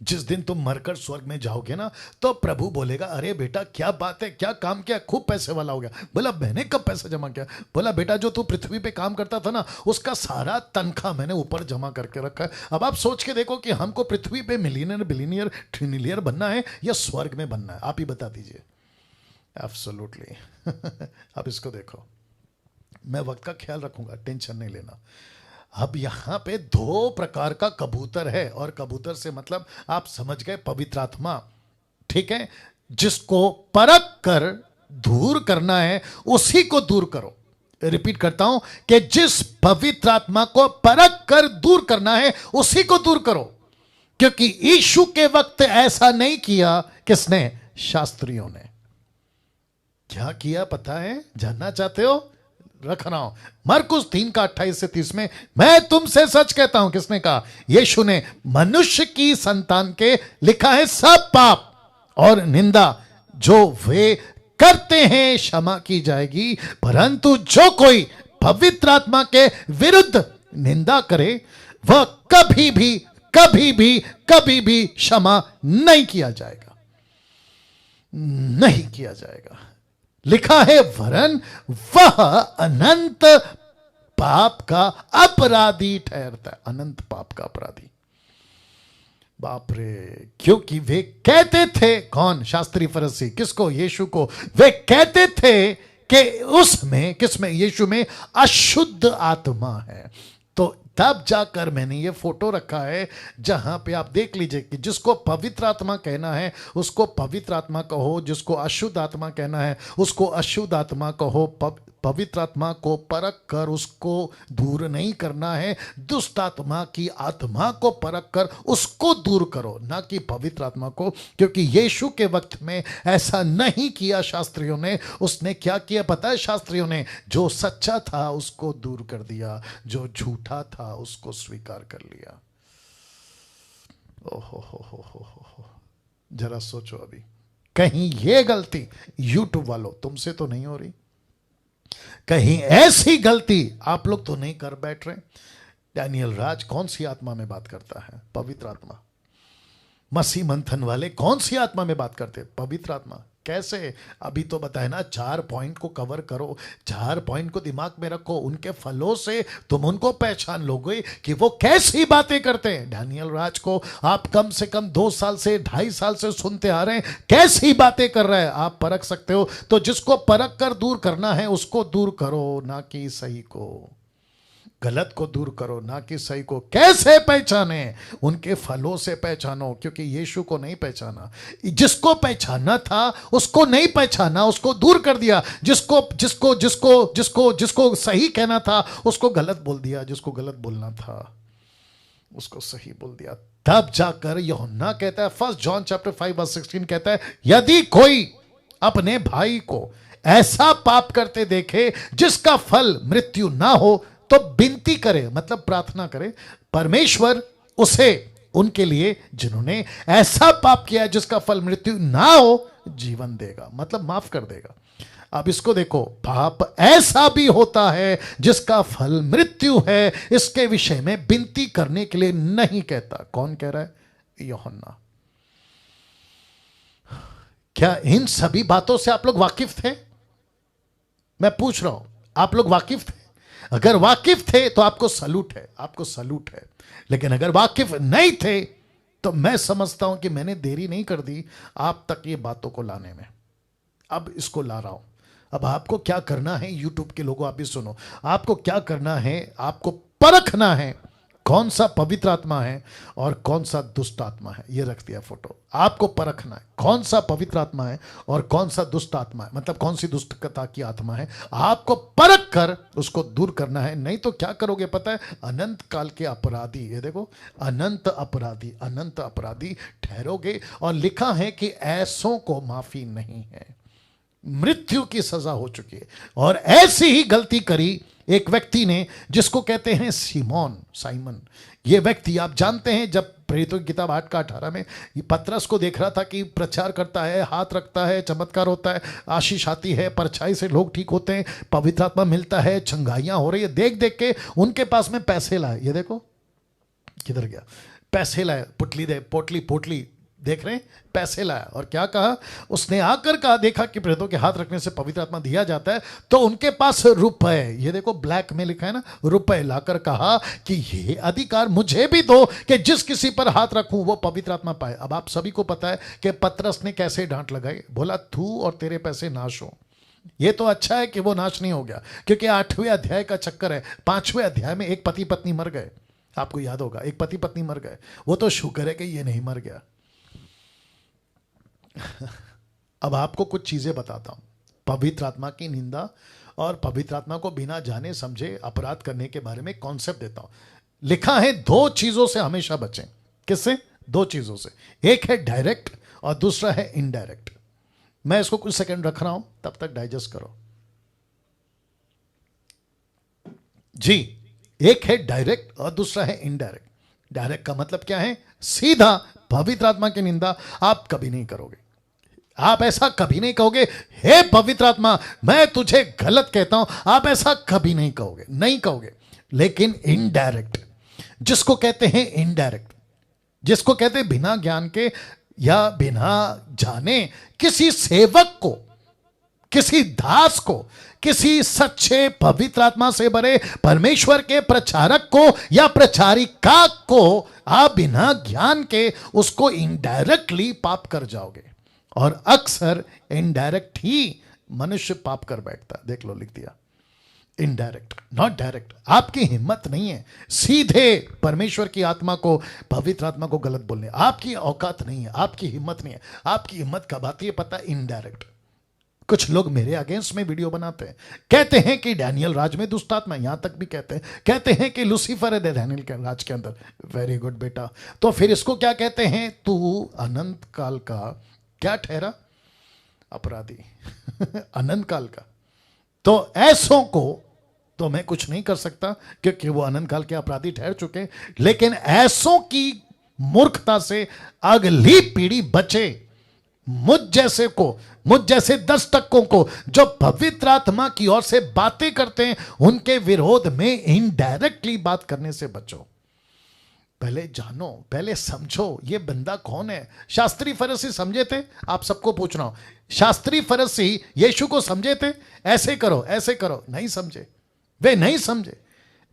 [SPEAKER 1] जिस दिन तुम मरकर स्वर्ग में जाओगे ना, तो प्रभु बोलेगा, अरे बेटा क्या बात है, क्या काम किया, खूब पैसे वाला हो गया। बोला मैंने कब पैसा जमा किया? बोला बेटा जो तू पृथ्वी पे काम करता था ना, उसका सारा तनख्वाह मैंने ऊपर जमा करके रखा है। अब आप सोच के देखो कि हमको पृथ्वी पे मिलियनर, बिलियनियर, ट्रिलियनियर बनना है या स्वर्ग में बनना है? आप ही बता दीजिए। एब्सोल्युटली। अब इसको देखो, मैं वक्त का ख्याल रखूंगा, टेंशन नहीं लेना। अब यहां पे 2 प्रकार का कबूतर है, और कबूतर से मतलब आप समझ गए, पवित्र आत्मा, ठीक है? जिसको परख कर दूर करना है उसी को दूर करो। रिपीट करता हूं कि जिस पवित्र आत्मा को परख कर दूर करना है उसी को दूर करो, क्योंकि यीशु के वक्त ऐसा नहीं किया। किसने? शास्त्रियों ने। क्या किया पता है? जानना चाहते हो? रख रहा हूं, मरकुस 3 का 28 से 30 में, मैं तुमसे सच कहता हूं। किसने कहा? यीशु ने। मनुष्य की संतान के लिखा है सब पाप और निंदा जो वे करते हैं क्षमा की जाएगी, परंतु जो कोई पवित्र आत्मा के विरुद्ध निंदा करे वह कभी भी कभी भी कभी भी क्षमा नहीं किया जाएगा, नहीं किया जाएगा। लिखा है वरन वह अनंत पाप का अपराधी ठहरता है। अनंत पाप का अपराधी। बाप रे, क्योंकि वे कहते थे, कौन? शास्त्री फरीसी। किसको? यीशु को। वे कहते थे कि उसमें, किसमें? यीशु में अशुद्ध आत्मा है। तो तब जाकर मैंने ये फोटो रखा है जहां पे आप देख लीजिए कि जिसको पवित्र आत्मा कहना है उसको पवित्र आत्मा कहो, जिसको अशुद्ध आत्मा कहना है उसको अशुद्ध आत्मा कहो। पवित्र आत्मा को परख कर उसको दूर नहीं करना है, दुष्ट आत्मा की आत्मा को परख कर उसको दूर करो, ना कि पवित्र आत्मा को। क्योंकि यीशु के वक्त में ऐसा नहीं किया शास्त्रियों ने। उसने क्या किया पता है? शास्त्रियों ने जो सच्चा था उसको दूर कर दिया, जो झूठा था उसको स्वीकार कर लिया। ओहो हो। जरा सोचो, अभी कहीं ये गलती यूट्यूब वालों तुमसे तो नहीं हो रही? कहीं ऐसी गलती आप लोग तो नहीं कर बैठ रहे? डैनियल राज कौन सी आत्मा में बात करता है? पवित्र आत्मा। मसीह मंथन वाले कौन सी आत्मा में बात करते? पवित्र आत्मा। कैसे? अभी तो बताए ना, 4 पॉइंट को कवर करो, 4 पॉइंट को दिमाग में रखो, उनके फलों से तुम उनको पहचान लोगे कि वो कैसी बातें करते हैं। डैनियल राज को आप कम से कम 2 साल से 2.5 साल से सुनते आ रहे हैं, कैसी बातें कर रहे हैं आप परख सकते हो। तो जिसको परख कर दूर करना है उसको दूर करो, ना कि सही को। गलत को दूर करो, ना कि सही को। कैसे पहचाने? उनके फलों से पहचानो, क्योंकि यीशु को नहीं पहचाना। जिसको पहचानना था उसको नहीं पहचाना, उसको दूर कर दिया। जिसको जिसको जिसको जिसको जिसको सही कहना था उसको गलत बोल दिया, जिसको गलत बोलना था। उसको सही बोल दिया। तब जाकर यूहन्ना कहता है, 1 जॉन चैप्टर 5 वर्स 16 कहता है, यदि कोई अपने भाई को ऐसा पाप करते देखे जिसका फल मृत्यु ना हो तो विनती करे, मतलब प्रार्थना करे, परमेश्वर उसे उनके लिए जिन्होंने ऐसा पाप किया जिसका फल मृत्यु ना हो जीवन देगा, मतलब माफ कर देगा। अब इसको देखो, पाप ऐसा भी होता है जिसका फल मृत्यु है, इसके विषय में विनती करने के लिए नहीं कहता। कौन कह रहा है? यूहन्ना। क्या इन सभी बातों से आप लोग वाकिफ थे? मैं पूछ रहा हूं, आप लोग वाकिफ थे? अगर वाकिफ थे तो आपको सलूट है, आपको सलूट है। लेकिन अगर वाकिफ नहीं थे तो मैं समझता हूं कि मैंने देरी नहीं कर दी आप तक ये बातों को लाने में। अब इसको ला रहा हूं। अब आपको क्या करना है, यूट्यूब के लोगों आप भी सुनो, आपको क्या करना है, आपको परखना है कौन सा पवित्र आत्मा है और कौन सा दुष्ट आत्मा है। ये रख दिया फोटो। आपको परखना है कौन सा पवित्र आत्मा है और कौन सा दुष्ट आत्मा है, मतलब कौन सी दुष्टता की आत्मा है। आपको परख कर उसको दूर करना है, नहीं तो क्या करोगे पता है? अनंत काल के अपराधी, ये देखो, अनंत अपराधी ठहरोगे। और लिखा है कि ऐसों को माफी नहीं है, मृत्यु की सजा हो चुकी है। और ऐसी ही गलती करी एक व्यक्ति ने जिसको कहते हैं साइमन। ये व्यक्ति आप जानते हैं, जब प्रेरितों की किताब 8 का 18 में ये पतरस को देख रहा था कि प्रचार करता है, हाथ रखता है, चमत्कार होता है, आशीष आती है, परछाई से लोग ठीक होते हैं, पवित्र आत्मा मिलता है, चंगाइयां हो रही है, देख देख के उनके पास में पैसे लाए। ये देखो किधर गया, पैसे लाए, पोटली देख रहे हैं, पैसे लाया। और क्या कहा उसने? आकर कहा, देखा कि प्रेरितों के हाथ रखने से पवित्र आत्मा दिया जाता है, तो उनके पास रुपए, ये देखो ब्लैक में लिखा है ना, रुपए लाकर कहा कि ये अधिकार मुझे भी दो कि जिस किसी पर हाथ रखूं वो पवित्र आत्मा पाए। अब आप सभी को पता है कि पतरस ने कैसे डांट लगाई, बोला तू और तेरे पैसे नाश हो। ये तो अच्छा है कि वो नाश नहीं हो गया, क्योंकि 8वें अध्याय का चक्कर है। 5वें अध्याय में एक पति पत्नी मर गए, आपको याद होगा, एक पति पत्नी मर गए। वो तो शुक्र है कि ये नहीं मर गया। अब आपको कुछ चीजें बताता हूं, पवित्र आत्मा की निंदा और पवित्र आत्मा को बिना जाने समझे अपराध करने के बारे में कॉन्सेप्ट देता हूं। लिखा है 2 चीजों से हमेशा बचें। किससे? 2 चीजों से। एक है डायरेक्ट और दूसरा है इनडायरेक्ट। मैं इसको कुछ सेकंड रख रहा हूं, तब तक डाइजेस्ट करो जी। एक है डायरेक्ट और दूसरा है इनडायरेक्ट। डायरेक्ट का मतलब क्या है? सीधा पवित्र आत्मा की निंदा आप कभी नहीं करोगे। आप ऐसा कभी नहीं कहोगे, हे पवित्र आत्मा मैं तुझे गलत कहता हूं, आप ऐसा कभी नहीं कहोगे, नहीं कहोगे। लेकिन इनडायरेक्ट, जिसको कहते हैं इनडायरेक्ट, जिसको कहते हैं बिना ज्ञान के या बिना जाने किसी सेवक को, किसी दास को, किसी सच्चे पवित्र आत्मा से भरे परमेश्वर के प्रचारक को या प्रचारिका को आप बिना ज्ञान के उसको इनडायरेक्टली पाप कर जाओगे। और अक्सर इनडायरेक्ट ही मनुष्य पाप कर बैठता है। देख लो, लिख दिया इनडायरेक्ट, नॉट डायरेक्ट। आपकी हिम्मत नहीं है सीधे परमेश्वर की आत्मा को, पवित्र आत्मा को गलत बोलने, आपकी औकात नहीं है, आपकी हिम्मत नहीं है। आपकी हिम्मत कब आती है पता? इनडायरेक्ट। कुछ लोग मेरे अगेंस्ट में वीडियो बनाते हैं, कहते हैं कि डैनियल राज में दुष्ट आत्मा, यहां तक भी कहते हैं कि लूसीफर है डैनियल के राज के अंदर। वेरी गुड बेटा, तो फिर इसको क्या कहते हैं? तू अनंत काल का क्या ठहरा? अपराधी। अनंत काल का। तो ऐसों को तो मैं कुछ नहीं कर सकता क्योंकि वो अनंत काल के अपराधी ठहर चुके, लेकिन ऐसों की मूर्खता से अगली पीढ़ी बचे। मुझ जैसे 10 टक्कों को जो पवित्र आत्मा की ओर से बातें करते हैं, उनके विरोध में इनडायरेक्टली बात करने से बचो। पहले जानो, पहले समझो ये बंदा कौन है। शास्त्री फरीसी समझे थे? आप सबको पूछ रहा हूं, शास्त्री फरीसी यीशु को समझे थे? ऐसे करो ऐसे करो, नहीं समझे, वे नहीं समझे।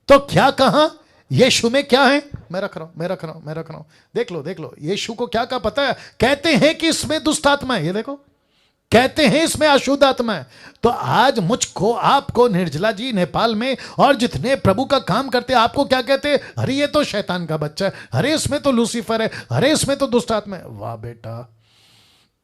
[SPEAKER 1] तो क्या कहा? यीशु में क्या है? मैं रख रहा हूं। देख लो यीशु को क्या कहा पता है? कहते हैं कि इसमें दुष्ट आत्मा है। ये देखो, कहते हैं इसमें अशुद्ध आत्मा है। तो आज मुझको, आपको, निर्जला जी नेपाल में और जितने प्रभु का काम करते हैं, आपको क्या कहते हैं? अरे ये तो शैतान का बच्चा है, अरे इसमें तो लूसीफर है, अरे इसमें तो दुष्ट आत्मा है। वाह बेटा,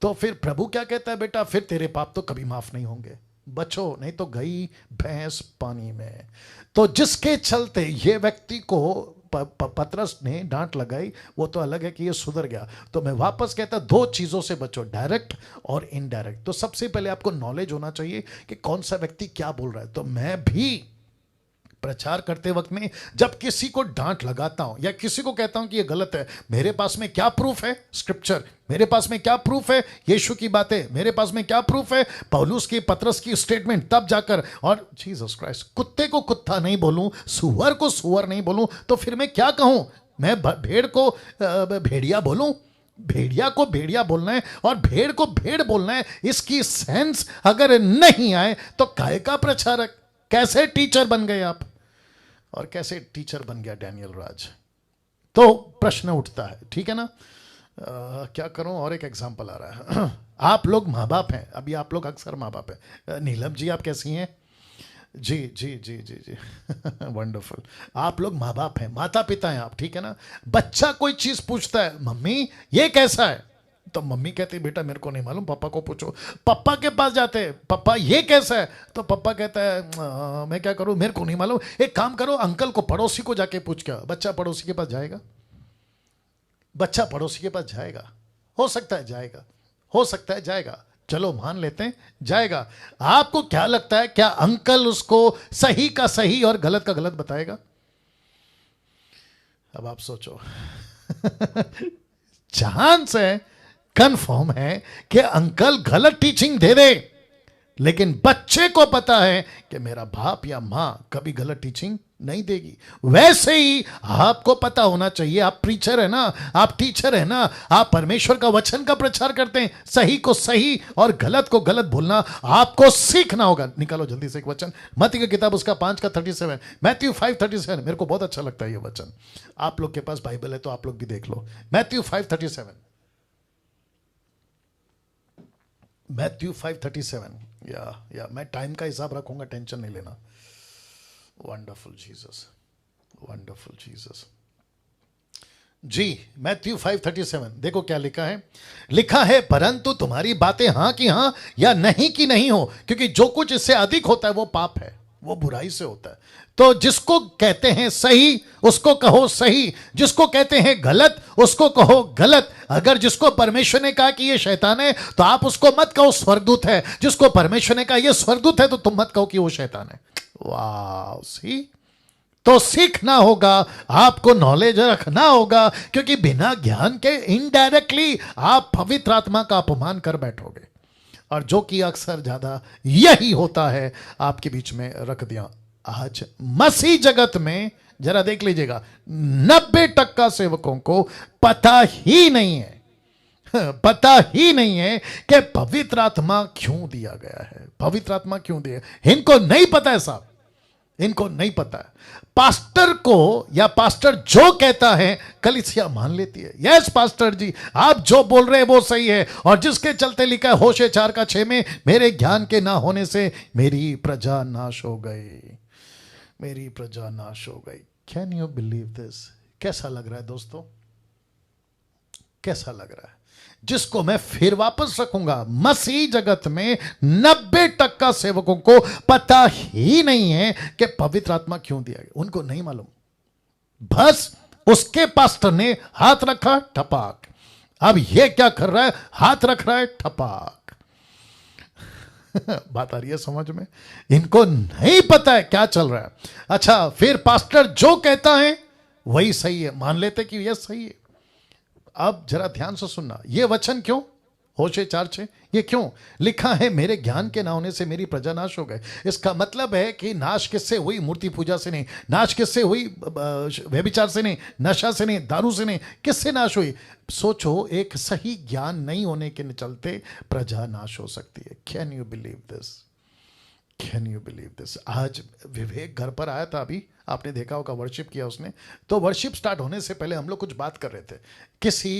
[SPEAKER 1] तो फिर प्रभु क्या कहता है? बेटा फिर तेरे पाप तो कभी माफ नहीं होंगे, बचो, नहीं तो गई भैंस पानी में। तो जिसके चलते ये व्यक्ति को पतरस ने डांट लगाई वो तो अलग है कि ये सुधर गया। तो मैं वापस कहता, दो चीजों से बचो, डायरेक्ट और इनडायरेक्ट। तो सबसे पहले आपको नॉलेज होना चाहिए कि कौन सा व्यक्ति क्या बोल रहा है। तो मैं भी प्रचार करते वक्त में जब किसी को डांट लगाता हूं या किसी को कहता हूं कि ये गलत है, मेरे पास में क्या प्रूफ है? स्क्रिप्चर। मेरे पास में क्या प्रूफ है? यीशु की बातें। मेरे पास में क्या प्रूफ है? पौलुस की, पतरस की स्टेटमेंट। तब जाकर, और जीसस क्राइस्ट, कुत्ते को कुत्ता नहीं बोलूं, सुअर को सुअर नहीं बोलूं, तो फिर मैं क्या कहूं? मैं भेड़ को भेड़िया बोलूं? भेड़िया को भेड़िया बोलना है और भेड़ को भेड़ बोलना है, इसकी सेंस अगर नहीं आए तो काय का प्रचारक? कैसे टीचर बन गए आप? और कैसे टीचर बन गया डैनियल राज? तो प्रश्न उठता है, ठीक है ना? क्या करूं? और एक एग्जांपल आ रहा है। आप लोग माँ बाप हैं, अभी आप लोग अक्सर माँ बाप हैं। नीलम जी आप कैसी हैं? जी जी जी जी जी वंडरफुल। आप लोग माँ बाप हैं, माता पिता हैं आप, ठीक है ना? बच्चा कोई चीज पूछता है, मम्मी ये कैसा है? तो मम्मी कहती बेटा मेरे को नहीं मालूम, पापा को पूछो। पापा के पास जाते हैं, पापा ये कैसा है? तो पापा कहता है मैं क्या करूं, मेरे को नहीं मालूम, एक काम करो अंकल को, पड़ोसी को जाके पूछ के आओ। बच्चा पड़ोसी के पास जाएगा? बच्चा पड़ोसी के पास जाएगा? हो सकता है जाएगा, हो सकता है जाएगा, चलो मान लेते हैं जाएगा। आपको क्या लगता है, क्या अंकल उसको सही का सही और गलत का गलत बताएगा? अब आप सोचो। चांस है, कंफर्म है कि अंकल गलत टीचिंग दे दे, लेकिन बच्चे को पता है कि मेरा बाप या मां कभी गलत टीचिंग नहीं देगी। वैसे ही आपको पता होना चाहिए, आप प्रीचर है ना, आप टीचर है ना, आप परमेश्वर का वचन का प्रचार करते हैं, सही को सही और गलत को गलत बोलना आपको सीखना होगा। निकालो जल्दी से एक वचन, मत्ती की किताब उसका 5:37, मैथ्यू 5:37। मेरे को बहुत अच्छा लगता है ये वचन। आप लोग के पास बाइबल है तो आप लोग भी देख लो, मैथ्यू 5:37। मैथ्यू 5:37। या मैं टाइम का हिसाब रखूंगा, टेंशन नहीं लेना। Wonderful Jesus, wonderful Jesus. जी, मैथ्यू 5:37 देखो क्या लिखा है। लिखा है परंतु तुम्हारी बातें हां की हां या नहीं की नहीं हो, क्योंकि जो कुछ इससे अधिक होता है वो पाप है, वो बुराई से होता है। तो जिसको कहते हैं सही उसको कहो सही, जिसको कहते हैं गलत उसको कहो गलत। अगर जिसको परमेश्वर ने कहा कि ये शैतान है तो आप उसको मत कहो स्वर्गदूत है, जिसको परमेश्वर ने कहा ये स्वर्गदूत है तो तुम मत कहो कि वो शैतान है। वाह, सी। तो सीखना होगा, आपको नॉलेज रखना होगा, क्योंकि बिना ज्ञान के इनडायरेक्टली आप पवित्र आत्मा का अपमान कर बैठोगे, और जो कि अक्सर ज्यादा यही होता है। आपके बीच में रख दिया, आज मसीह जगत में जरा देख लीजिएगा, 90% सेवकों को पता ही नहीं है, पता ही नहीं है कि पवित्र आत्मा क्यों दिया गया है, पवित्र आत्मा क्यों दिया। इनको नहीं पता है साहब, इनको नहीं पता है। पास्टर को या पास्टर जो कहता है कलीसिया मान लेती है, यस पास्टर जी आप जो बोल रहे हैं वो सही है, और जिसके चलते लिखा है होशे 4:6 में, मेरे ज्ञान के ना होने से मेरी प्रजा नाश हो गई, मेरी प्रजा नाश हो गई। Can you believe this? कैसा लग रहा है दोस्तों, कैसा लग रहा है? जिसको मैं फिर वापस रखूंगा, मसीह जगत में 90% सेवकों को पता ही नहीं है कि पवित्र आत्मा क्यों दिया गया, उनको नहीं मालूम। बस उसके पास्टर ने हाथ रखा, ठपाक। अब ये क्या कर रहा है, हाथ रख रहा है, ठपाक। बात आ रही है समझ में? इनको नहीं पता है क्या चल रहा है। अच्छा, फिर पास्टर जो कहता है वही सही है, मान लेते कि यह सही है। अब जरा ध्यान से सुनना, ये वचन क्यों, होशे 4:6, ये क्यों लिखा है, मेरे ज्ञान के ना होने से मेरी प्रजा नाश हो गए। इसका मतलब है कि नाश किससे हुई? मूर्ति पूजा से नहीं, नाश किससे हुई? व्यभिचार से नहीं, नशा से नहीं, दारू से नहीं, किससे नाश हुई? सोचो, एक सही ज्ञान नहीं होने के चलते प्रजा नाश हो सकती है। Can you believe this? Can you believe this? आज विवेक घर पर आया था, अभी आपने देखा होगा, वर्शिप किया उसने। तो वर्शिप स्टार्ट होने से पहले हम लोग कुछ बात कर रहे थे किसी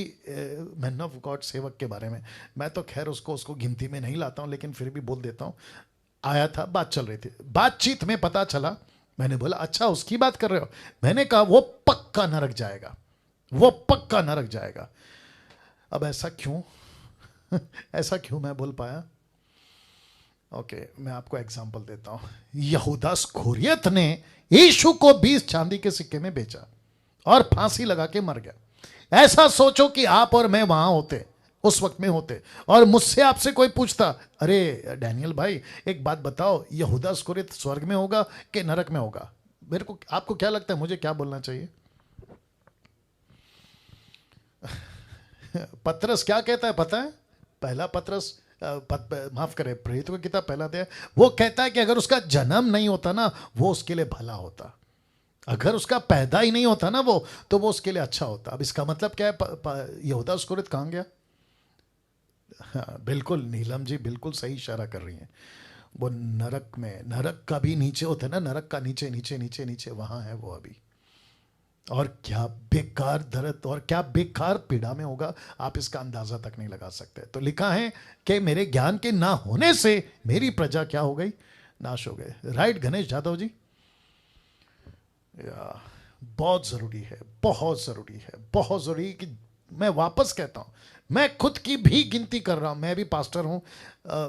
[SPEAKER 1] मैन ऑफ गॉड सेवक के बारे में। मैं तो खैर उसको गिनती में नहीं लाता हूं, लेकिन फिर भी बोल देता हूं। आया था, बात चल रही थी, बातचीत में पता चला, मैंने बोला अच्छा उसकी बात कर रहे हो? मैंने कहा वो पक्का नरक जाएगा, वो पक्का नरक जाएगा। अब ऐसा क्यों ऐसा क्यों मैं बोल पाया? ओके, मैं आपको एग्जांपल देता हूं। यहूदा इस्करियोत ने यीशु को 20 चांदी के सिक्के में बेचा, और फांसी लगा के मर गया। ऐसा सोचो कि आप और मैं वहां होते, उस वक्त में होते, और मुझसे आपसे कोई पूछता, अरे डैनियल भाई एक बात बताओ, यहूदा स्कुरित स्वर्ग में होगा कि नरक में होगा? मेरे को, आपको क्या लगता है मुझे क्या बोलना चाहिए? पतरस क्या कहता है पता है? पहला पतरस माफ करे, प्रेरितों की किताब पहला अध्याय, वो कहता है कि अगर उसका जन्म नहीं होता ना वो उसके लिए भला होता, अगर उसका पैदा ही नहीं होता ना वो, तो वो उसके लिए अच्छा होता। अब इसका मतलब क्या है? यहूदा इस्करियोत कहाँ गया? हाँ, बिल्कुल नीलम जी बिल्कुल सही इशारा कर रही हैं। वो नरक में, नरक का भी नीचे होता है ना, नरक का नीचे नीचे नीचे नीचे वहां है वो अभी। और क्या बेकार दर्द और क्या बेकार पीड़ा में होगा, आप इसका अंदाजा तक नहीं लगा सकते। तो लिखा है कि मेरे ज्ञान के ना होने से मेरी प्रजा क्या हो गई? नाश हो गए। राइट गणेश जादव जी? या बहुत ज़रूरी है, बहुत ज़रूरी है, बहुत ज़रूरी कि मैं वापस कहता हूँ, मैं खुद की भी गिनती कर रहा हूँ, मैं भी पास्टर हूँ।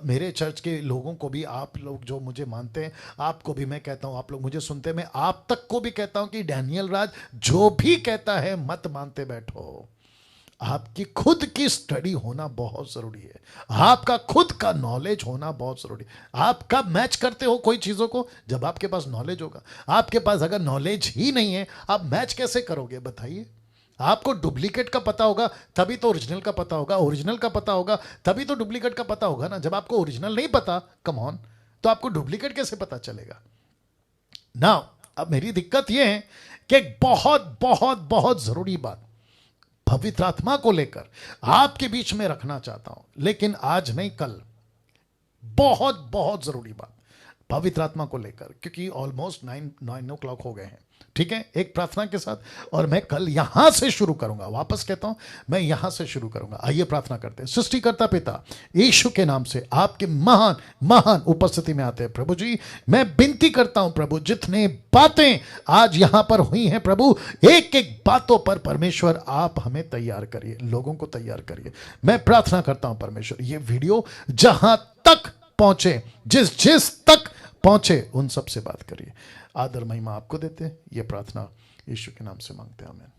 [SPEAKER 1] मेरे चर्च के लोगों को भी, आप लोग जो मुझे मानते हैं, आपको भी मैं कहता हूँ, आप लोग मुझे सुनते हैं, मैं आप तक को भी कहता हूँ कि डैनियल राज जो भी कहता है मत मानते बैठो। आपकी खुद की स्टडी होना बहुत ज़रूरी है, आपका खुद का नॉलेज होना बहुत ज़रूरी है। आप कब मैच करते हो कोई चीज़ों को? जब आपके पास नॉलेज होगा। आपके पास अगर नॉलेज ही नहीं है, आप मैच कैसे करोगे बताइए? आपको डुप्लीकेट का पता होगा तभी तो ओरिजिनल का पता होगा, ओरिजिनल का पता होगा तभी तो डुप्लीकेट का पता होगा ना। जब आपको ओरिजिनल नहीं पता, कम ऑन, तो आपको डुप्लीकेट कैसे पता चलेगा ना? अब मेरी दिक्कत यह है कि बहुत बहुत बहुत ज़रूरी बात पवित्र आत्मा को लेकर आपके बीच में रखना चाहता हूं, लेकिन आज नहीं कल, बहुत बहुत जरूरी बात पवित्र आत्मा को लेकर, क्योंकि ऑलमोस्ट 9 o'clock हो गए हैं। ठीक है, एक प्रार्थना के साथ, और मैं कल यहां से शुरू करूंगा। वापस कहता हूं, मैं यहां से शुरू करूंगा। आइए प्रार्थना करते हैं। सृष्टिकर्ता पिता यीशु के नाम से आपके महान महान उपस्थिति में आते हैं प्रभु जी। मैं विनती करता हूं प्रभु, जितने बातें आज यहां पर हुई हैं प्रभु, एक एक बातों पर परमेश्वर आप हमें तैयार करिए, लोगों को तैयार करिए। मैं प्रार्थना करता हूं परमेश्वर, ये वीडियो जहां तक पहुंचे, जिस जिस तक पहुंचे, उन सब से बात करिए। आदर महिमा आपको देते हैं। ये प्रार्थना यीशु के नाम से मांगते हैं, आमीन।